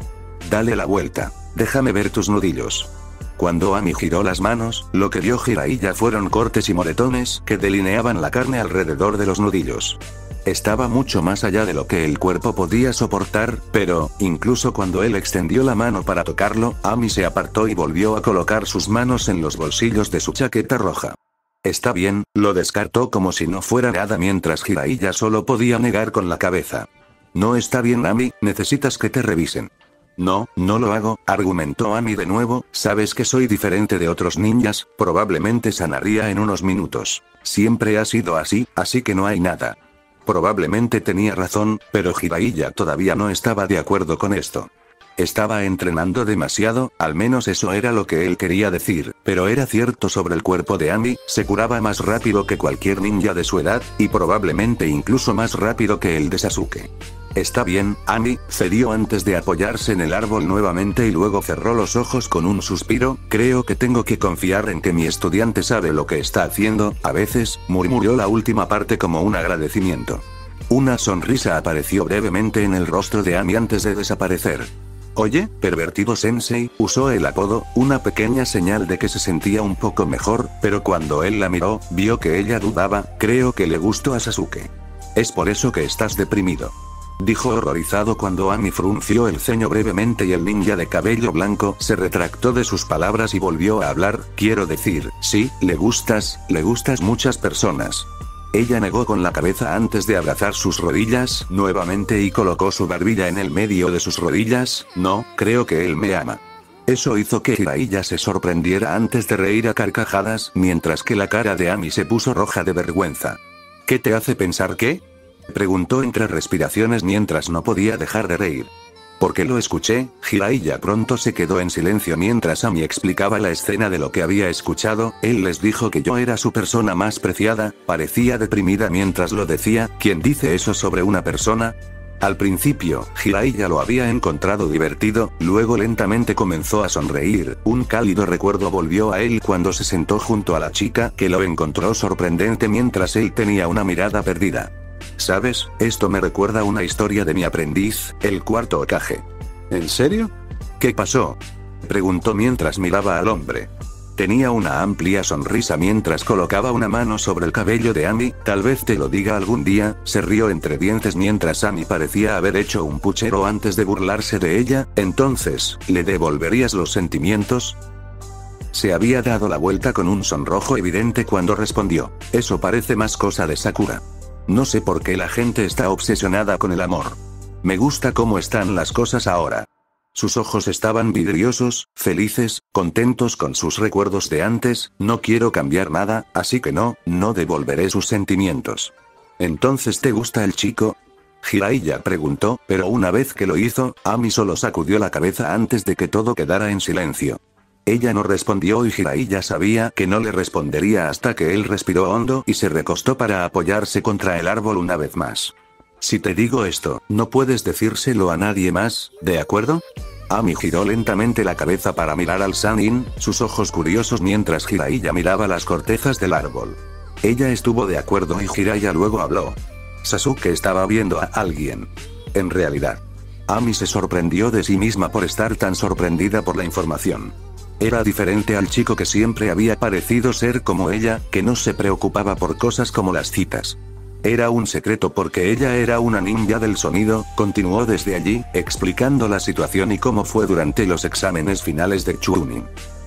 Dale la vuelta. Déjame ver tus nudillos. Cuando Ami giró las manos, lo que vio Jiraiya fueron cortes y moretones que delineaban la carne alrededor de los nudillos. Estaba mucho más allá de lo que el cuerpo podía soportar, pero, incluso cuando él extendió la mano para tocarlo, Ami se apartó y volvió a colocar sus manos en los bolsillos de su chaqueta roja. Está bien, lo descartó como si no fuera nada mientras Jiraiya solo podía negar con la cabeza. No está bien, Ami, necesitas que te revisen. No, no lo hago, argumentó Ami de nuevo, sabes que soy diferente de otros ninjas, probablemente sanaría en unos minutos. Siempre ha sido así, así que no hay nada. Probablemente tenía razón, pero Jiraiya todavía no estaba de acuerdo con esto. Estaba entrenando demasiado, al menos eso era lo que él quería decir, pero era cierto sobre el cuerpo de Ami, se curaba más rápido que cualquier ninja de su edad, y probablemente incluso más rápido que el de Sasuke. Está bien, Ami, cedió antes de apoyarse en el árbol nuevamente y luego cerró los ojos con un suspiro. Creo que tengo que confiar en que mi estudiante sabe lo que está haciendo, a veces, murmuró la última parte como un agradecimiento. Una sonrisa apareció brevemente en el rostro de Ami antes de desaparecer. Oye, pervertido sensei, usó el apodo, una pequeña señal de que se sentía un poco mejor, pero cuando él la miró, vio que ella dudaba. Creo que le gustó a Sasuke. Es por eso que estás deprimido. Dijo horrorizado cuando Ami frunció el ceño brevemente y el ninja de cabello blanco se retractó de sus palabras y volvió a hablar. Quiero decir, sí, le gustas muchas personas. Ella negó con la cabeza antes de abrazar sus rodillas nuevamente y colocó su barbilla en el medio de sus rodillas. No, creo que él me ama. Eso hizo que Jiraiya se sorprendiera antes de reír a carcajadas, mientras que la cara de Ami se puso roja de vergüenza. ¿Qué te hace pensar qué? Preguntó entre respiraciones mientras no podía dejar de reír. Porque lo escuché. Jiraiya pronto se quedó en silencio mientras Ami explicaba la escena de lo que había escuchado. Él les dijo que yo era su persona más preciada, parecía deprimida mientras lo decía. ¿Quién dice eso sobre una persona? Al principio, Jiraiya lo había encontrado divertido, luego lentamente comenzó a sonreír. Un cálido recuerdo volvió a él cuando se sentó junto a la chica, que lo encontró sorprendente mientras él tenía una mirada perdida. ¿Sabes? Esto me recuerda a una historia de mi aprendiz, el cuarto Hokage. ¿En serio? ¿Qué pasó? Preguntó mientras miraba al hombre. Tenía una amplia sonrisa mientras colocaba una mano sobre el cabello de Ami. Tal vez te lo diga algún día, se rió entre dientes mientras Ami parecía haber hecho un puchero antes de burlarse de ella. Entonces, ¿le devolverías los sentimientos? Se había dado la vuelta con un sonrojo evidente cuando respondió. Eso parece más cosa de Sakura. No sé por qué la gente está obsesionada con el amor. Me gusta cómo están las cosas ahora. Sus ojos estaban vidriosos, felices, contentos con sus recuerdos de antes. No quiero cambiar nada, así que no devolveré sus sentimientos. ¿Entonces te gusta el chico? Jiraiya preguntó, pero una vez que lo hizo, Ami solo sacudió la cabeza antes de que todo quedara en silencio. Ella no respondió y Jiraiya sabía que no le respondería hasta que él respiró hondo y se recostó para apoyarse contra el árbol una vez más. Si te digo esto, no puedes decírselo a nadie más, ¿de acuerdo? Ami giró lentamente la cabeza para mirar al Sannin, sus ojos curiosos mientras Jiraiya miraba las cortezas del árbol. Ella estuvo de acuerdo y Jiraiya luego habló. Sasuke estaba viendo a alguien. En realidad, Ami se sorprendió de sí misma por estar tan sorprendida por la información. Era diferente al chico que siempre había parecido ser como ella, que no se preocupaba por cosas como las citas. Era un secreto porque ella era una ninja del sonido, continuó desde allí, explicando la situación y cómo fue durante los exámenes finales de Chunin.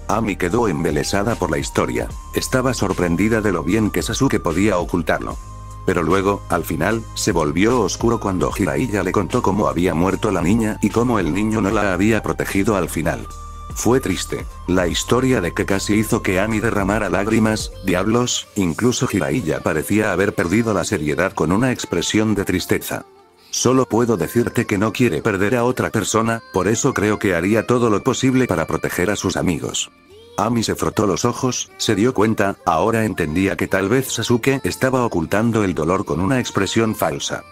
Ami quedó embelesada por la historia. Estaba sorprendida de lo bien que Sasuke podía ocultarlo. Pero luego, al final, se volvió oscuro cuando Jiraiya le contó cómo había muerto la niña y cómo el niño no la había protegido al final. Fue triste. La historia de que casi hizo que Ami derramara lágrimas, diablos, incluso Jiraiya parecía haber perdido la seriedad con una expresión de tristeza. Solo puedo decirte que no quiere perder a otra persona, por eso creo que haría todo lo posible para proteger a sus amigos. Ami se frotó los ojos, se dio cuenta, ahora entendía que tal vez Sasuke estaba ocultando el dolor con una expresión falsa.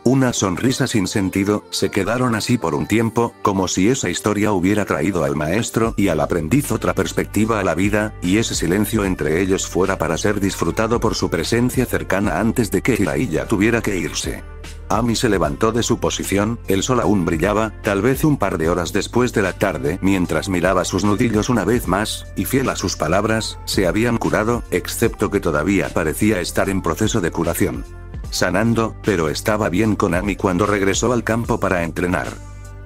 Una sonrisa sin sentido, se quedaron así por un tiempo, como si esa historia hubiera traído al maestro y al aprendiz otra perspectiva a la vida, y ese silencio entre ellos fuera para ser disfrutado por su presencia cercana antes de que Jiraiya tuviera que irse. Ami se levantó de su posición, el sol aún brillaba, tal vez un par de horas después de la tarde, mientras miraba sus nudillos una vez más, y fiel a sus palabras, se habían curado, excepto que todavía parecía estar en proceso de curación. Sanando, pero estaba bien con Ami cuando regresó al campo para entrenar.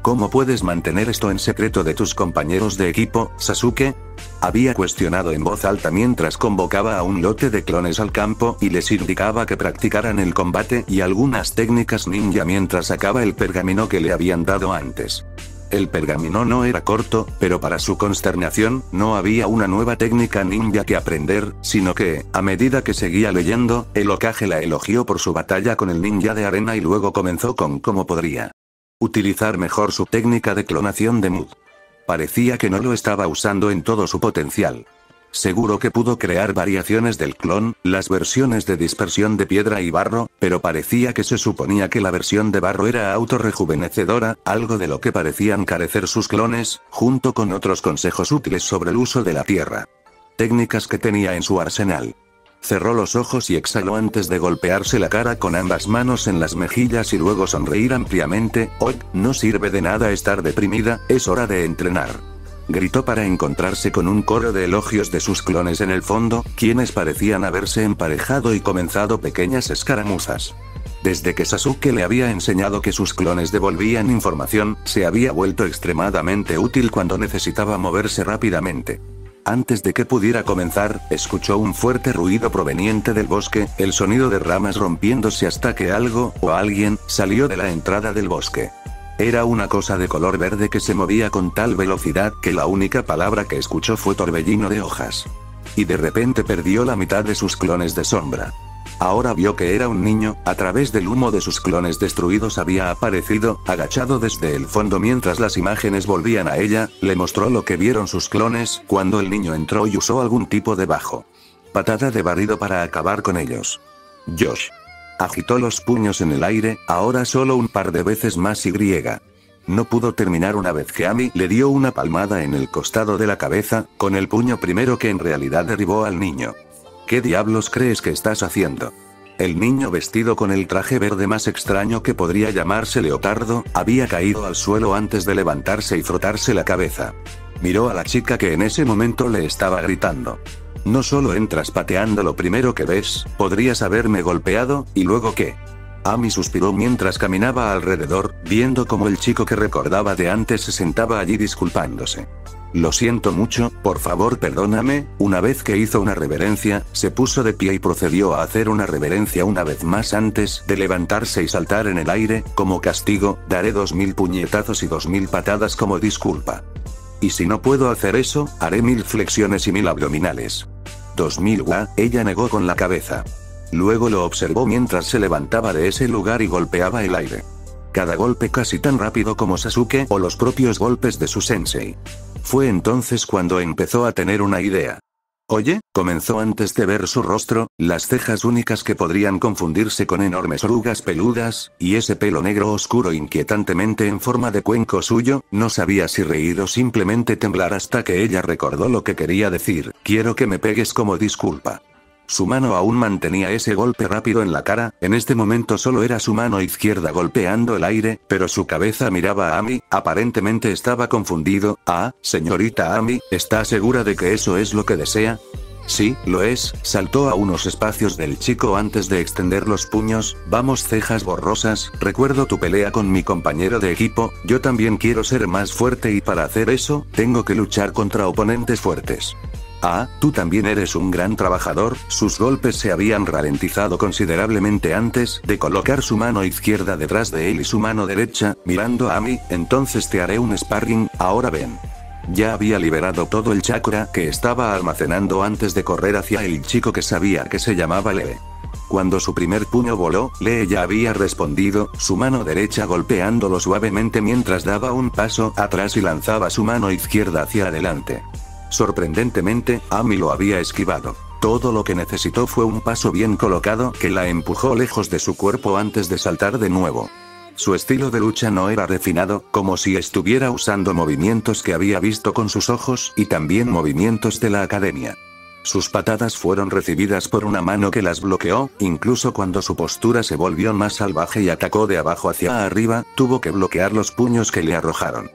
¿Cómo puedes mantener esto en secreto de tus compañeros de equipo, Sasuke? Había cuestionado en voz alta mientras convocaba a un lote de clones al campo y les indicaba que practicaran el combate y algunas técnicas ninja mientras sacaba el pergamino que le habían dado antes. El pergamino no era corto, pero para su consternación, no había una nueva técnica ninja que aprender, sino que, a medida que seguía leyendo, el Hokage la elogió por su batalla con el ninja de arena y luego comenzó con cómo podría utilizar mejor su técnica de clonación de Mood. Parecía que no lo estaba usando en todo su potencial. Seguro que pudo crear variaciones del clon, las versiones de dispersión de piedra y barro, pero parecía que se suponía que la versión de barro era autorrejuvenecedora, algo de lo que parecían carecer sus clones, junto con otros consejos útiles sobre el uso de la tierra. Técnicas que tenía en su arsenal. Cerró los ojos y exhaló antes de golpearse la cara con ambas manos en las mejillas y luego sonreír ampliamente. «Oh, no sirve de nada estar deprimida, es hora de entrenar», gritó para encontrarse con un coro de elogios de sus clones en el fondo, quienes parecían haberse emparejado y comenzado pequeñas escaramuzas. Desde que Sasuke le había enseñado que sus clones devolvían información, se había vuelto extremadamente útil cuando necesitaba moverse rápidamente. Antes de que pudiera comenzar, escuchó un fuerte ruido proveniente del bosque, el sonido de ramas rompiéndose hasta que algo, o alguien, salió de la entrada del bosque. Era una cosa de color verde que se movía con tal velocidad que la única palabra que escuchó fue torbellino de hojas. Y de repente perdió la mitad de sus clones de sombra. Ahora vio que era un niño, a través del humo de sus clones destruidos había aparecido, agachado desde el fondo mientras las imágenes volvían a ella, le mostró lo que vieron sus clones, cuando el niño entró y usó algún tipo de bajo patada de barrido para acabar con ellos. Josh agitó los puños en el aire, ahora solo un par de veces más y no pudo terminar una vez que Ami le dio una palmada en el costado de la cabeza, con el puño primero que en realidad derribó al niño. ¿Qué diablos crees que estás haciendo? El niño vestido con el traje verde más extraño que podría llamarse leopardo, había caído al suelo antes de levantarse y frotarse la cabeza. Miró a la chica que en ese momento le estaba gritando. No solo entras pateando lo primero que ves, podrías haberme golpeado, ¿y luego qué? Amy suspiró mientras caminaba alrededor, viendo cómo el chico que recordaba de antes se sentaba allí disculpándose. Lo siento mucho, por favor perdóname. Una vez que hizo una reverencia, se puso de pie y procedió a hacer una reverencia una vez más antes de levantarse y saltar en el aire. Como castigo, daré 2000 puñetazos y 2000 patadas como disculpa. Y si no puedo hacer eso, haré 1000 flexiones y 1000 abdominales. 2000 ella negó con la cabeza. Luego lo observó mientras se levantaba de ese lugar y golpeaba el aire. Cada golpe casi tan rápido como Sasuke o los propios golpes de su sensei. Fue entonces cuando empezó a tener una idea. Oye, comenzó antes de ver su rostro, las cejas únicas que podrían confundirse con enormes orugas peludas, y ese pelo negro oscuro inquietantemente en forma de cuenco suyo, no sabía si reír o simplemente temblar hasta que ella recordó lo que quería decir, quiero que me pegues como disculpa. Su mano aún mantenía ese golpe rápido en la cara, en este momento solo era su mano izquierda golpeando el aire, pero su cabeza miraba a Amy, aparentemente estaba confundido. Ah, señorita Amy, ¿está segura de que eso es lo que desea? Sí, lo es, saltó a unos espacios del chico antes de extender los puños. Vamos, cejas borrosas, recuerdo tu pelea con mi compañero de equipo, yo también quiero ser más fuerte y para hacer eso, tengo que luchar contra oponentes fuertes. Ah, tú también eres un gran trabajador. Sus golpes se habían ralentizado considerablemente antes de colocar su mano izquierda detrás de él y su mano derecha, mirando a Amy. Entonces te haré un sparring, ahora ven. Ya había liberado todo el chakra que estaba almacenando antes de correr hacia el chico que sabía que se llamaba Lee. Cuando su primer puño voló, Lee ya había respondido, su mano derecha golpeándolo suavemente mientras daba un paso atrás y lanzaba su mano izquierda hacia adelante. Sorprendentemente, Amy lo había esquivado. Todo lo que necesitó fue un paso bien colocado que la empujó lejos de su cuerpo antes de saltar de nuevo. Su estilo de lucha no era refinado, como si estuviera usando movimientos que había visto con sus ojos y también movimientos de la academia. Sus patadas fueron recibidas por una mano que las bloqueó, incluso cuando su postura se volvió más salvaje y atacó de abajo hacia arriba, tuvo que bloquear los puños que le arrojaron.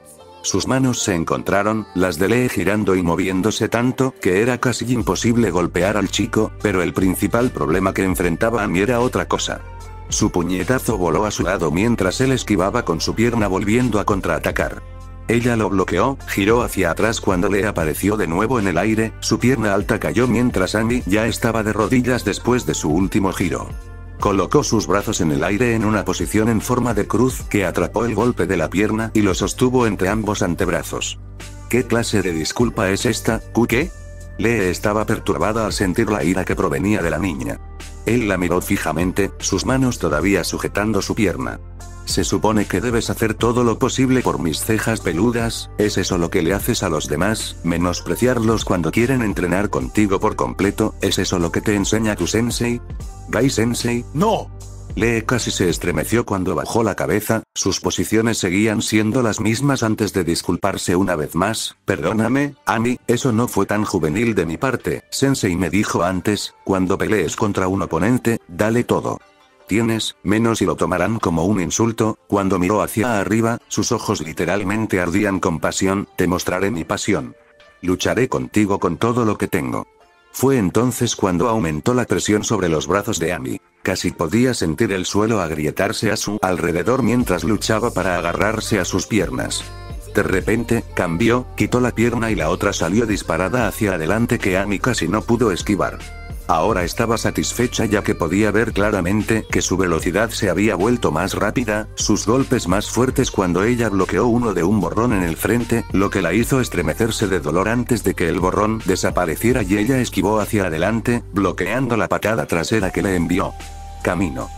Sus manos se encontraron, las de Lee girando y moviéndose tanto, que era casi imposible golpear al chico, pero el principal problema que enfrentaba Amy era otra cosa. Su puñetazo voló a su lado mientras él esquivaba con su pierna volviendo a contraatacar. Ella lo bloqueó, giró hacia atrás cuando Lee apareció de nuevo en el aire, su pierna alta cayó mientras Amy ya estaba de rodillas después de su último giro. Colocó sus brazos en el aire en una posición en forma de cruz que atrapó el golpe de la pierna y lo sostuvo entre ambos antebrazos. ¿Qué clase de disculpa es esta, ¿qué? Lee estaba perturbada al sentir la ira que provenía de la niña. Él la miró fijamente, sus manos todavía sujetando su pierna. Se supone que debes hacer todo lo posible por mis cejas peludas, ¿es eso lo que le haces a los demás? ¿Menospreciarlos cuando quieren entrenar contigo por completo? ¿Es eso lo que te enseña tu sensei? ¿Gai sensei? ¡No! Lee casi se estremeció cuando bajó la cabeza, sus posiciones seguían siendo las mismas antes de disculparse una vez más. Perdóname, Amy, eso no fue tan juvenil de mi parte, sensei me dijo antes, cuando pelees contra un oponente, dale todo. Tienes, menos y lo tomarán como un insulto. Cuando miró hacia arriba, sus ojos literalmente ardían con pasión, te mostraré mi pasión. Lucharé contigo con todo lo que tengo. Fue entonces cuando aumentó la presión sobre los brazos de Amy. Casi podía sentir el suelo agrietarse a su alrededor mientras luchaba para agarrarse a sus piernas. De repente, cambió, quitó la pierna y la otra salió disparada hacia adelante que Amy casi no pudo esquivar. Ahora estaba satisfecha ya que podía ver claramente que su velocidad se había vuelto más rápida, sus golpes más fuertes cuando ella bloqueó uno de un borrón en el frente, lo que la hizo estremecerse de dolor antes de que el borrón desapareciera y ella esquivó hacia adelante, bloqueando la patada trasera que le envió. Camino.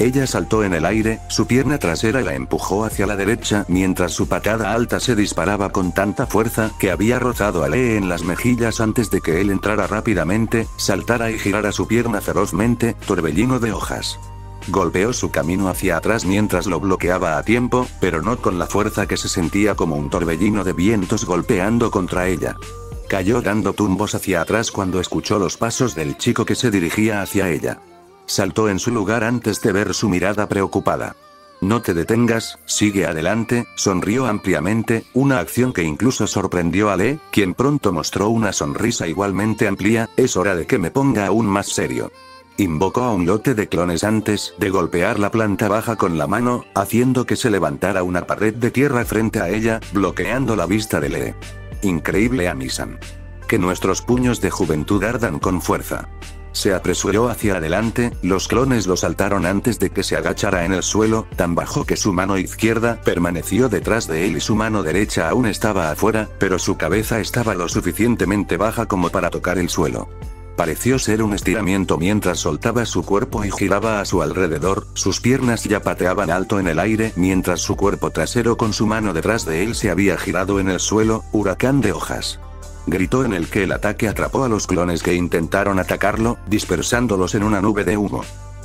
Ella saltó en el aire, su pierna trasera la empujó hacia la derecha mientras su patada alta se disparaba con tanta fuerza que había rozado a Lee en las mejillas antes de que él entrara rápidamente, saltara y girara su pierna ferozmente, torbellino de hojas. Golpeó su camino hacia atrás mientras lo bloqueaba a tiempo, pero no con la fuerza que se sentía como un torbellino de vientos golpeando contra ella. Cayó dando tumbos hacia atrás cuando escuchó los pasos del chico que se dirigía hacia ella. saltó en su lugar antes de ver su mirada preocupada. No te detengas, sigue adelante, sonrió ampliamente, una acción que incluso sorprendió a Lee, quien pronto mostró una sonrisa igualmente amplia. Es hora de que me ponga aún más serio. Invocó a un lote de clones antes de golpear la planta baja con la mano, haciendo que se levantara una pared de tierra frente a ella, bloqueando la vista de Lee. Increíble, Ami-san. Que nuestros puños de juventud ardan con fuerza. Se apresuró hacia adelante, los clones lo saltaron antes de que se agachara en el suelo, tan bajo que su mano izquierda permaneció detrás de él y su mano derecha aún estaba afuera, pero su cabeza estaba lo suficientemente baja como para tocar el suelo. Pareció ser un estiramiento mientras soltaba su cuerpo y giraba a su alrededor, sus piernas ya pateaban alto en el aire mientras su cuerpo trasero con su mano detrás de él se había girado en el suelo, huracán de hojas. Gritó en el que el ataque atrapó a los clones que intentaron atacarlo, dispersándolos en una nube de humo.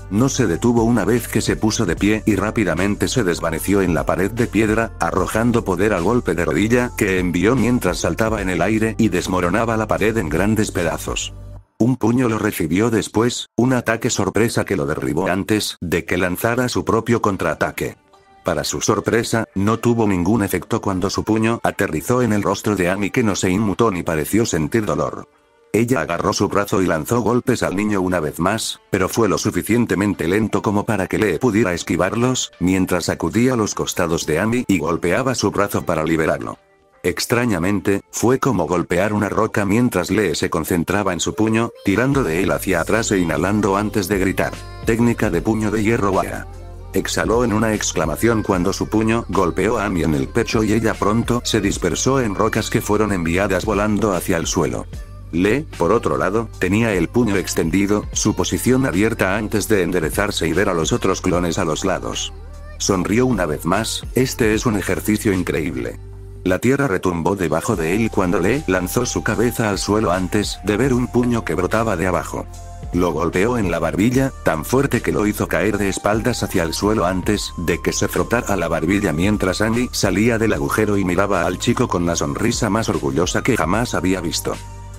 No se detuvo una vez que se puso de pie y rápidamente se desvaneció en la pared de piedra, arrojando poder al golpe de rodilla que envió mientras saltaba en el aire y desmoronaba la pared en grandes pedazos. Un puño lo recibió después, un ataque sorpresa que lo derribó antes de que lanzara su propio contraataque. Para su sorpresa, no tuvo ningún efecto cuando su puño aterrizó en el rostro de Ami, que no se inmutó ni pareció sentir dolor. Ella agarró su brazo y lanzó golpes al niño una vez más, pero fue lo suficientemente lento como para que Lee pudiera esquivarlos, mientras sacudía los costados de Ami y golpeaba su brazo para liberarlo. Extrañamente, fue como golpear una roca mientras Lee se concentraba en su puño, tirando de él hacia atrás e inhalando antes de gritar. Técnica de puño de hierro Waya. Exhaló en una exclamación cuando su puño golpeó a Ami en el pecho y ella pronto se dispersó en rocas que fueron enviadas volando hacia el suelo. Lee, por otro lado, tenía el puño extendido, su posición abierta antes de enderezarse y ver a los otros clones a los lados. Sonrió una vez más. Este es un ejercicio increíble. La tierra retumbó debajo de él cuando Lee lanzó su cabeza al suelo antes de ver un puño que brotaba de abajo. Lo golpeó en la barbilla, tan fuerte que lo hizo caer de espaldas hacia el suelo antes de que se frotara la barbilla mientras Ami salía del agujero y miraba al chico con la sonrisa más orgullosa que jamás había visto.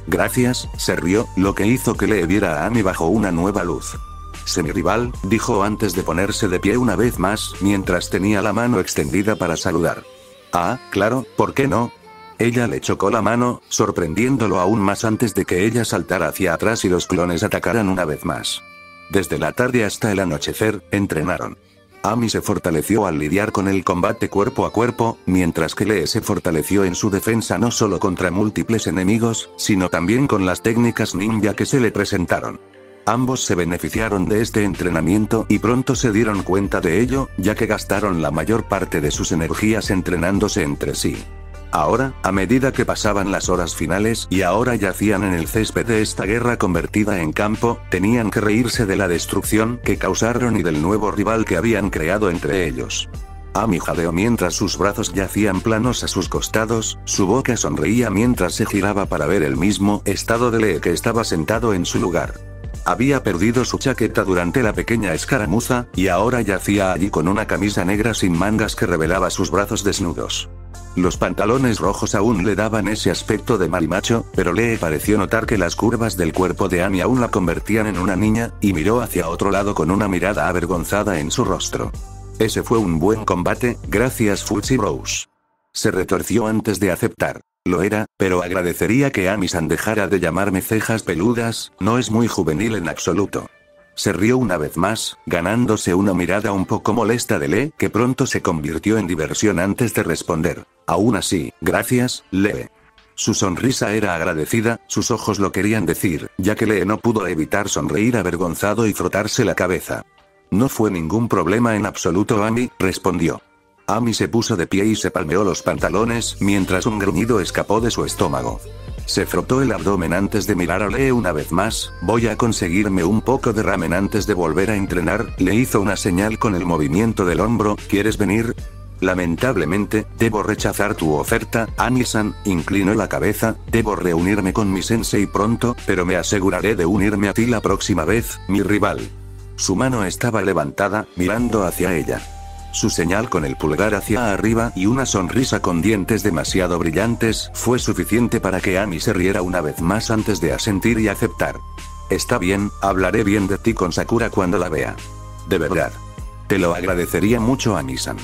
Gracias, se rió, lo que hizo que Lee viera a Ami bajo una nueva luz. Sé mi rival, dijo antes de ponerse de pie una vez más, mientras tenía la mano extendida para saludar. Ah, claro, ¿por qué no? Ella le chocó la mano, sorprendiéndolo aún más antes de que ella saltara hacia atrás y los clones atacaran una vez más. Desde la tarde hasta el anochecer, entrenaron. Ami se fortaleció al lidiar con el combate cuerpo a cuerpo, mientras que Lee se fortaleció en su defensa no solo contra múltiples enemigos, sino también con las técnicas ninja que se le presentaron. Ambos se beneficiaron de este entrenamiento y pronto se dieron cuenta de ello, ya que gastaron la mayor parte de sus energías entrenándose entre sí. Ahora, a medida que pasaban las horas finales y ahora yacían en el césped de esta guerra convertida en campo, tenían que reírse de la destrucción que causaron y del nuevo rival que habían creado entre ellos. Ami jadeó mientras sus brazos yacían planos a sus costados, su boca sonreía mientras se giraba para ver el mismo estado de Lee que estaba sentado en su lugar. Había perdido su chaqueta durante la pequeña escaramuza, y ahora yacía allí con una camisa negra sin mangas que revelaba sus brazos desnudos. Los pantalones rojos aún le daban ese aspecto de marimacho, pero Lee pareció notar que las curvas del cuerpo de Ami aún la convertían en una niña, y miró hacia otro lado con una mirada avergonzada en su rostro. Ese fue un buen combate, gracias Futsi Bros. Se retorció antes de aceptar. Lo era, pero agradecería que Ami-san dejara de llamarme cejas peludas, no es muy juvenil en absoluto. Se rió una vez más, ganándose una mirada un poco molesta de Lee, que pronto se convirtió en diversión antes de responder. Aún así, gracias, Lee. Su sonrisa era agradecida, sus ojos lo querían decir, ya que Lee no pudo evitar sonreír avergonzado y frotarse la cabeza. No fue ningún problema en absoluto, Ami, respondió. Ami se puso de pie y se palmeó los pantalones, mientras un gruñido escapó de su estómago. Se frotó el abdomen antes de mirar a Lee una vez más. Voy a conseguirme un poco de ramen antes de volver a entrenar, le hizo una señal con el movimiento del hombro. ¿Quieres venir? Lamentablemente, debo rechazar tu oferta, Ami-san, inclinó la cabeza. Debo reunirme con mi sensei pronto, pero me aseguraré de unirme a ti la próxima vez, mi rival. Su mano estaba levantada, mirando hacia ella. Su señal con el pulgar hacia arriba y una sonrisa con dientes demasiado brillantes fue suficiente para que Ami se riera una vez más antes de asentir y aceptar. Está bien, hablaré bien de ti con Sakura cuando la vea. De verdad. Te lo agradecería mucho, Ami-san.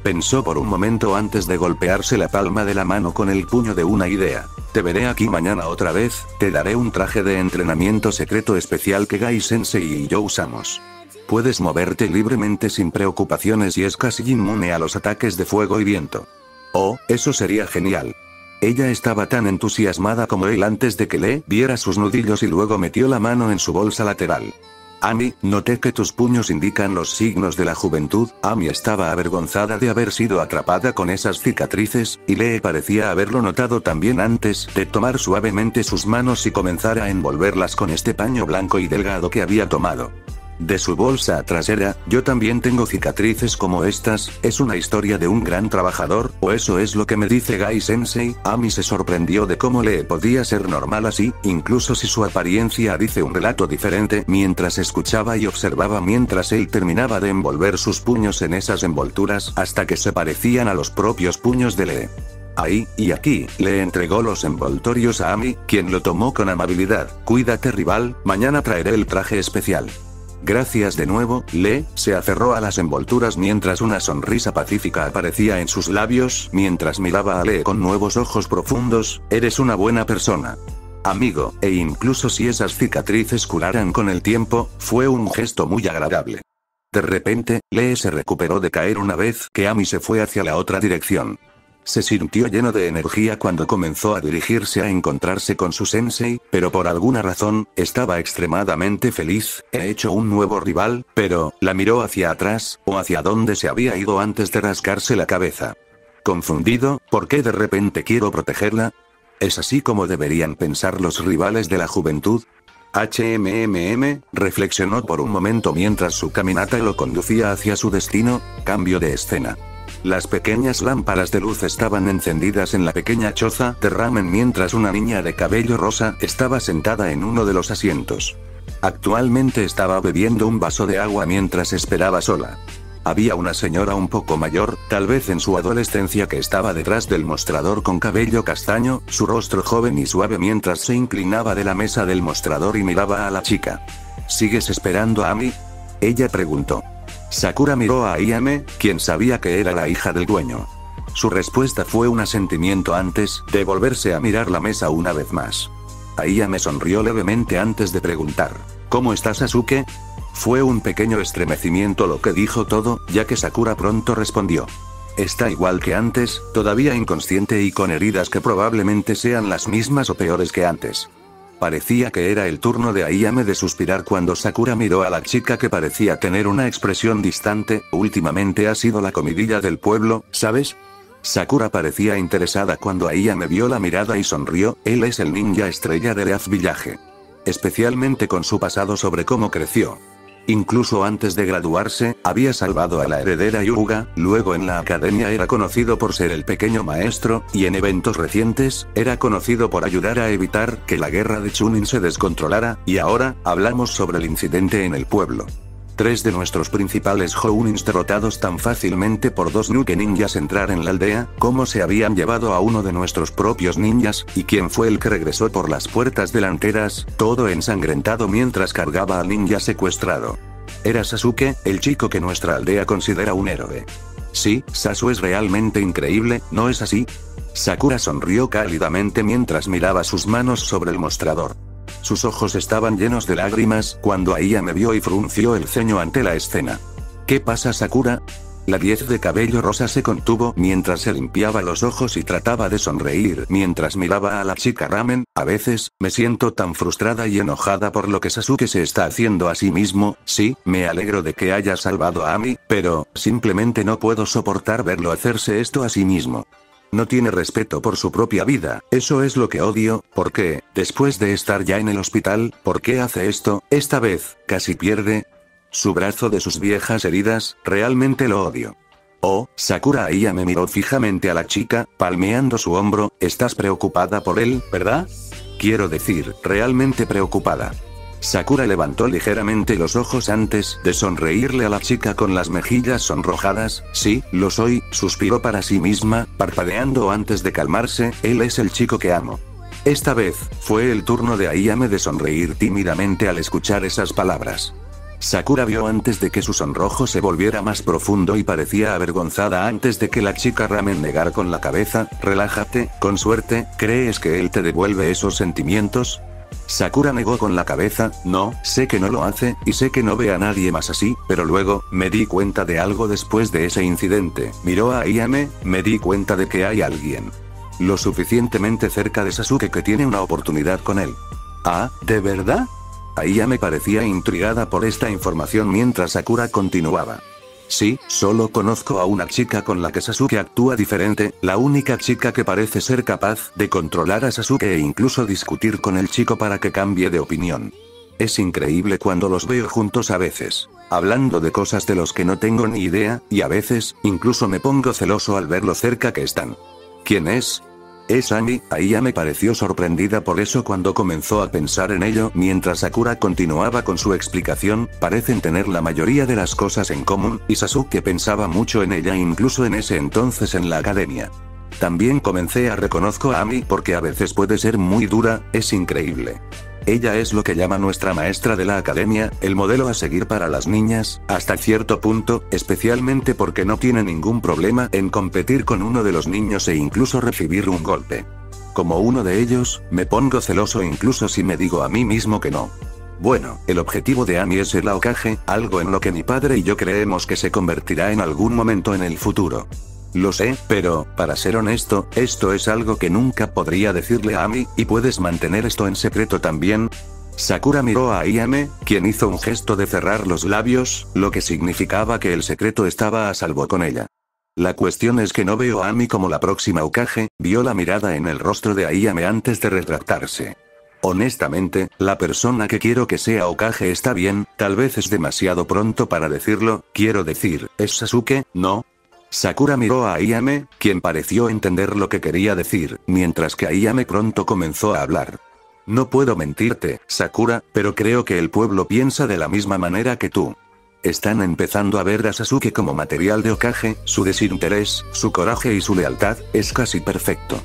Pensó por un momento antes de golpearse la palma de la mano con el puño de una idea. Te veré aquí mañana otra vez, te daré un traje de entrenamiento secreto especial que Gai-sensei y yo usamos. Puedes moverte libremente sin preocupaciones y es casi inmune a los ataques de fuego y viento. Oh, eso sería genial. Ella estaba tan entusiasmada como él antes de que le viera sus nudillos y luego metió la mano en su bolsa lateral. Ami, noté que tus puños indican los signos de la juventud. Ami estaba avergonzada de haber sido atrapada con esas cicatrices, y Lee parecía haberlo notado también antes de tomar suavemente sus manos y comenzar a envolverlas con este paño blanco y delgado que había tomado. De su bolsa trasera, yo también tengo cicatrices como estas, es una historia de un gran trabajador, o eso es lo que me dice Gai-sensei. Ami se sorprendió de cómo Lee podía ser normal así, incluso si su apariencia dice un relato diferente, mientras escuchaba y observaba mientras él terminaba de envolver sus puños en esas envolturas hasta que se parecían a los propios puños de Lee. Ahí, y aquí, le entregó los envoltorios a Ami, quien lo tomó con amabilidad. Cuídate, rival, mañana traeré el traje especial. Gracias de nuevo, Lee se aferró a las envolturas mientras una sonrisa pacífica aparecía en sus labios, mientras miraba a Lee con nuevos ojos profundos. Eres una buena persona, amigo, e incluso si esas cicatrices curaran con el tiempo, fue un gesto muy agradable. De repente, Lee se recuperó de caer una vez que Ami se fue hacia la otra dirección. Se sintió lleno de energía cuando comenzó a dirigirse a encontrarse con su sensei, pero por alguna razón, estaba extremadamente feliz. He hecho un nuevo rival, pero, la miró hacia atrás, o hacia donde se había ido antes de rascarse la cabeza. Confundido, ¿por qué de repente quiero protegerla? ¿Es así como deberían pensar los rivales de la juventud? Reflexionó por un momento mientras su caminata lo conducía hacia su destino. Cambio de escena. Las pequeñas lámparas de luz estaban encendidas en la pequeña choza de ramen mientras una niña de cabello rosa estaba sentada en uno de los asientos. Actualmente estaba bebiendo un vaso de agua mientras esperaba sola. Había una señora un poco mayor, tal vez en su adolescencia, que estaba detrás del mostrador con cabello castaño, su rostro joven y suave mientras se inclinaba de la mesa del mostrador y miraba a la chica. ¿Sigues esperando a Ami?, ella preguntó. Sakura miró a Ayame, quien sabía que era la hija del dueño. Su respuesta fue un asentimiento antes de volverse a mirar la mesa una vez más. Ayame sonrió levemente antes de preguntar, ¿cómo está Sasuke? Fue un pequeño estremecimiento lo que dijo todo, ya que Sakura pronto respondió. Está igual que antes, todavía inconsciente y con heridas que probablemente sean las mismas o peores que antes. Parecía que era el turno de Ayame de suspirar cuando Sakura miró a la chica que parecía tener una expresión distante. Últimamente ha sido la comidilla del pueblo, ¿sabes? Sakura parecía interesada cuando Ayame vio la mirada y sonrió. Él es el ninja estrella de Leaf Village. Especialmente con su pasado sobre cómo creció. Incluso antes de graduarse, había salvado a la heredera Hyuga, luego en la academia era conocido por ser el pequeño maestro, y en eventos recientes, era conocido por ayudar a evitar que la guerra de Chunin se descontrolara, y ahora, hablamos sobre el incidente en el pueblo. 3 de nuestros principales Jounins derrotados tan fácilmente por 2 Nuke ninjas entrar en la aldea, cómo se habían llevado a uno de nuestros propios ninjas, y quién fue el que regresó por las puertas delanteras, todo ensangrentado mientras cargaba al ninja secuestrado. Era Sasuke, el chico que nuestra aldea considera un héroe. Sí, Sasu es realmente increíble, ¿no es así? Sakura sonrió cálidamente mientras miraba sus manos sobre el mostrador. Sus ojos estaban llenos de lágrimas cuando Ayame vio y frunció el ceño ante la escena. ¿Qué pasa, Sakura? La 10 de cabello rosa se contuvo mientras se limpiaba los ojos y trataba de sonreír mientras miraba a la chica ramen. A veces, me siento tan frustrada y enojada por lo que Sasuke se está haciendo a sí mismo. Sí, me alegro de que haya salvado a Ami, pero, simplemente no puedo soportar verlo hacerse esto a sí mismo. No tiene respeto por su propia vida, eso es lo que odio. ¿Por qué, después de estar ya en el hospital, por qué hace esto? Esta vez, casi pierde su brazo de sus viejas heridas, realmente lo odio. Oh, Sakura. Ayame miró fijamente a la chica, palmeando su hombro. ¿Estás preocupada por él, verdad? Quiero decir, realmente preocupada. Sakura levantó ligeramente los ojos antes de sonreírle a la chica con las mejillas sonrojadas. Sí, lo soy, suspiró para sí misma, parpadeando antes de calmarse. Él es el chico que amo. Esta vez, fue el turno de Ayame de sonreír tímidamente al escuchar esas palabras. Sakura vio antes de que su sonrojo se volviera más profundo y parecía avergonzada antes de que la chica ramen negara con la cabeza. Relájate, con suerte, ¿crees que él te devuelve esos sentimientos? Sakura negó con la cabeza, no, sé que no lo hace, y sé que no ve a nadie más así, pero luego, me di cuenta de algo después de ese incidente. Miró a Ayame, me di cuenta de que hay alguien lo suficientemente cerca de Sasuke que tiene una oportunidad con él. ¿Ah, de verdad? Ayame parecía intrigada por esta información mientras Sakura continuaba. Sí, solo conozco a una chica con la que Sasuke actúa diferente, la única chica que parece ser capaz de controlar a Sasuke e incluso discutir con el chico para que cambie de opinión. Es increíble cuando los veo juntos a veces, hablando de cosas de los que no tengo ni idea, y a veces, incluso me pongo celoso al ver lo cerca que están. ¿Quién es? Es Ami. Ayame pareció sorprendida por eso cuando comenzó a pensar en ello mientras Sakura continuaba con su explicación. Parecen tener la mayoría de las cosas en común, y Sasuke pensaba mucho en ella incluso en ese entonces en la academia. También comencé a reconozco a Ami porque a veces puede ser muy dura, es increíble. Ella es lo que llama nuestra maestra de la academia, el modelo a seguir para las niñas, hasta cierto punto, especialmente porque no tiene ningún problema en competir con uno de los niños e incluso recibir un golpe. Como uno de ellos, me pongo celoso incluso si me digo a mí mismo que no. Bueno, el objetivo de Ami es ser la Hokage, algo en lo que mi padre y yo creemos que se convertirá en algún momento en el futuro. Lo sé, pero, para ser honesto, esto es algo que nunca podría decirle a Ami, ¿y puedes mantener esto en secreto también? Sakura miró a Ayame, quien hizo un gesto de cerrar los labios, lo que significaba que el secreto estaba a salvo con ella. La cuestión es que no veo a Ami como la próxima Hokage, vio la mirada en el rostro de Ayame antes de retractarse. Honestamente, la persona que quiero que sea Hokage está bien, tal vez es demasiado pronto para decirlo, quiero decir, ¿es Sasuke, no? Sakura miró a Ayame, quien pareció entender lo que quería decir, mientras que Ayame pronto comenzó a hablar. No puedo mentirte, Sakura, pero creo que el pueblo piensa de la misma manera que tú. Están empezando a ver a Sasuke como material de Hokage, su desinterés, su coraje y su lealtad, es casi perfecto.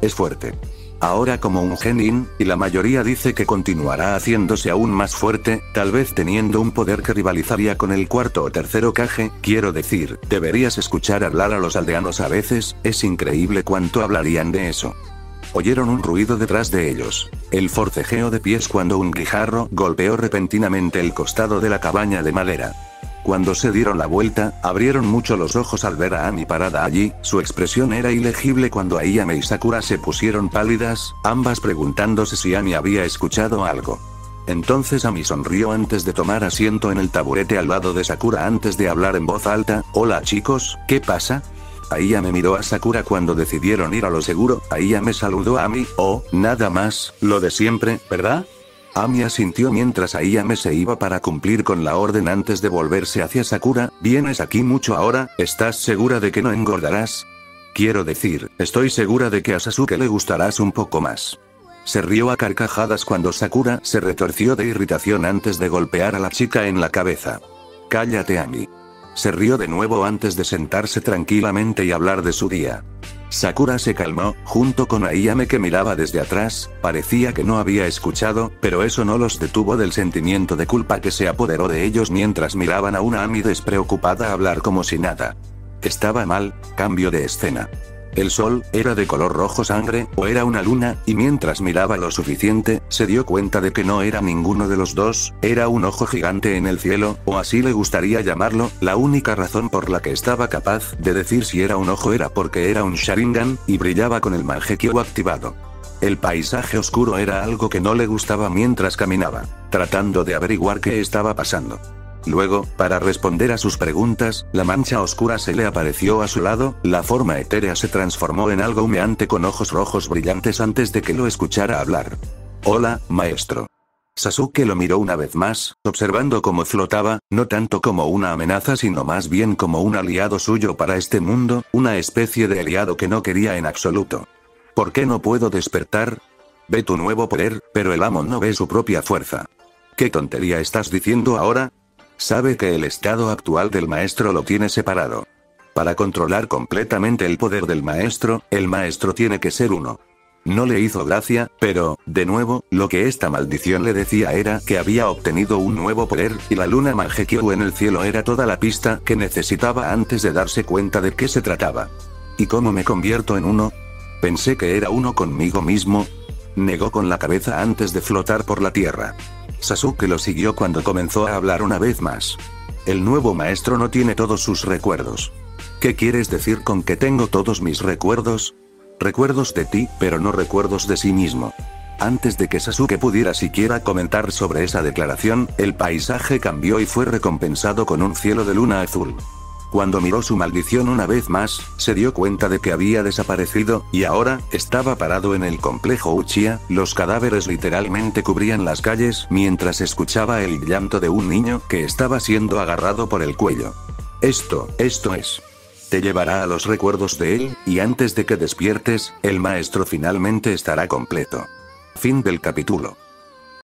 Es fuerte. Ahora como un genin, y la mayoría dice que continuará haciéndose aún más fuerte, tal vez teniendo un poder que rivalizaría con el cuarto o tercer Hokage, quiero decir, deberías escuchar hablar a los aldeanos a veces, es increíble cuánto hablarían de eso. Oyeron un ruido detrás de ellos. El forcejeo de pies cuando un guijarro golpeó repentinamente el costado de la cabaña de madera. Cuando se dieron la vuelta, abrieron mucho los ojos al ver a Ami parada allí, su expresión era ilegible cuando Ayame y Sakura se pusieron pálidas, ambas preguntándose si Ami había escuchado algo. Entonces Ami sonrió antes de tomar asiento en el taburete al lado de Sakura antes de hablar en voz alta, «Hola chicos, ¿qué pasa?» Ayame miró a Sakura cuando decidieron ir a lo seguro, Ayame saludó a Ami, «Oh, nada más, lo de siempre, ¿verdad?» Ami asintió mientras Ayame se iba para cumplir con la orden antes de volverse hacia Sakura, ¿vienes aquí mucho ahora? ¿Estás segura de que no engordarás? Quiero decir, estoy segura de que a Sasuke le gustarás un poco más. Se rió a carcajadas cuando Sakura se retorció de irritación antes de golpear a la chica en la cabeza. Cállate, Ami. Se rió de nuevo antes de sentarse tranquilamente y hablar de su día. Sakura se calmó, junto con Ayame que miraba desde atrás, parecía que no había escuchado, pero eso no los detuvo del sentimiento de culpa que se apoderó de ellos mientras miraban a una Ami despreocupada hablar como si nada. Estaba mal, cambio de escena. El sol, era de color rojo sangre, o era una luna, y mientras miraba lo suficiente, se dio cuenta de que no era ninguno de los dos, era un ojo gigante en el cielo, o así le gustaría llamarlo, la única razón por la que estaba capaz de decir si era un ojo era porque era un Sharingan, y brillaba con el Mangekyo activado. El paisaje oscuro era algo que no le gustaba mientras caminaba, tratando de averiguar qué estaba pasando. Luego, para responder a sus preguntas, la mancha oscura se le apareció a su lado, la forma etérea se transformó en algo humeante con ojos rojos brillantes antes de que lo escuchara hablar. Hola, maestro. Sasuke lo miró una vez más, observando cómo flotaba, no tanto como una amenaza sino más bien como un aliado suyo para este mundo, una especie de aliado que no quería en absoluto. ¿Por qué no puedo despertar? Ve tu nuevo poder, pero el amo no ve su propia fuerza. ¿Qué tontería estás diciendo ahora? Sabe que el estado actual del maestro lo tiene separado. Para controlar completamente el poder del maestro, el maestro tiene que ser uno. No le hizo gracia, pero, de nuevo, lo que esta maldición le decía era que había obtenido un nuevo poder, y la luna Mangekyo en el cielo era toda la pista que necesitaba antes de darse cuenta de qué se trataba. ¿Y cómo me convierto en uno? Pensé que era uno conmigo mismo. Negó con la cabeza antes de flotar por la tierra. Sasuke lo siguió cuando comenzó a hablar una vez más. El nuevo maestro no tiene todos sus recuerdos. ¿Qué quieres decir con que tengo todos mis recuerdos? Recuerdos de ti, pero no recuerdos de sí mismo. Antes de que Sasuke pudiera siquiera comentar sobre esa declaración, el paisaje cambió y fue recompensado con un cielo de luna azul. Cuando miró su maldición una vez más, se dio cuenta de que había desaparecido, y ahora, estaba parado en el complejo Uchiha. Los cadáveres literalmente cubrían las calles mientras escuchaba el llanto de un niño que estaba siendo agarrado por el cuello. Esto es. Te llevará a los recuerdos de él, y antes de que despiertes, el maestro finalmente estará completo. Fin del capítulo.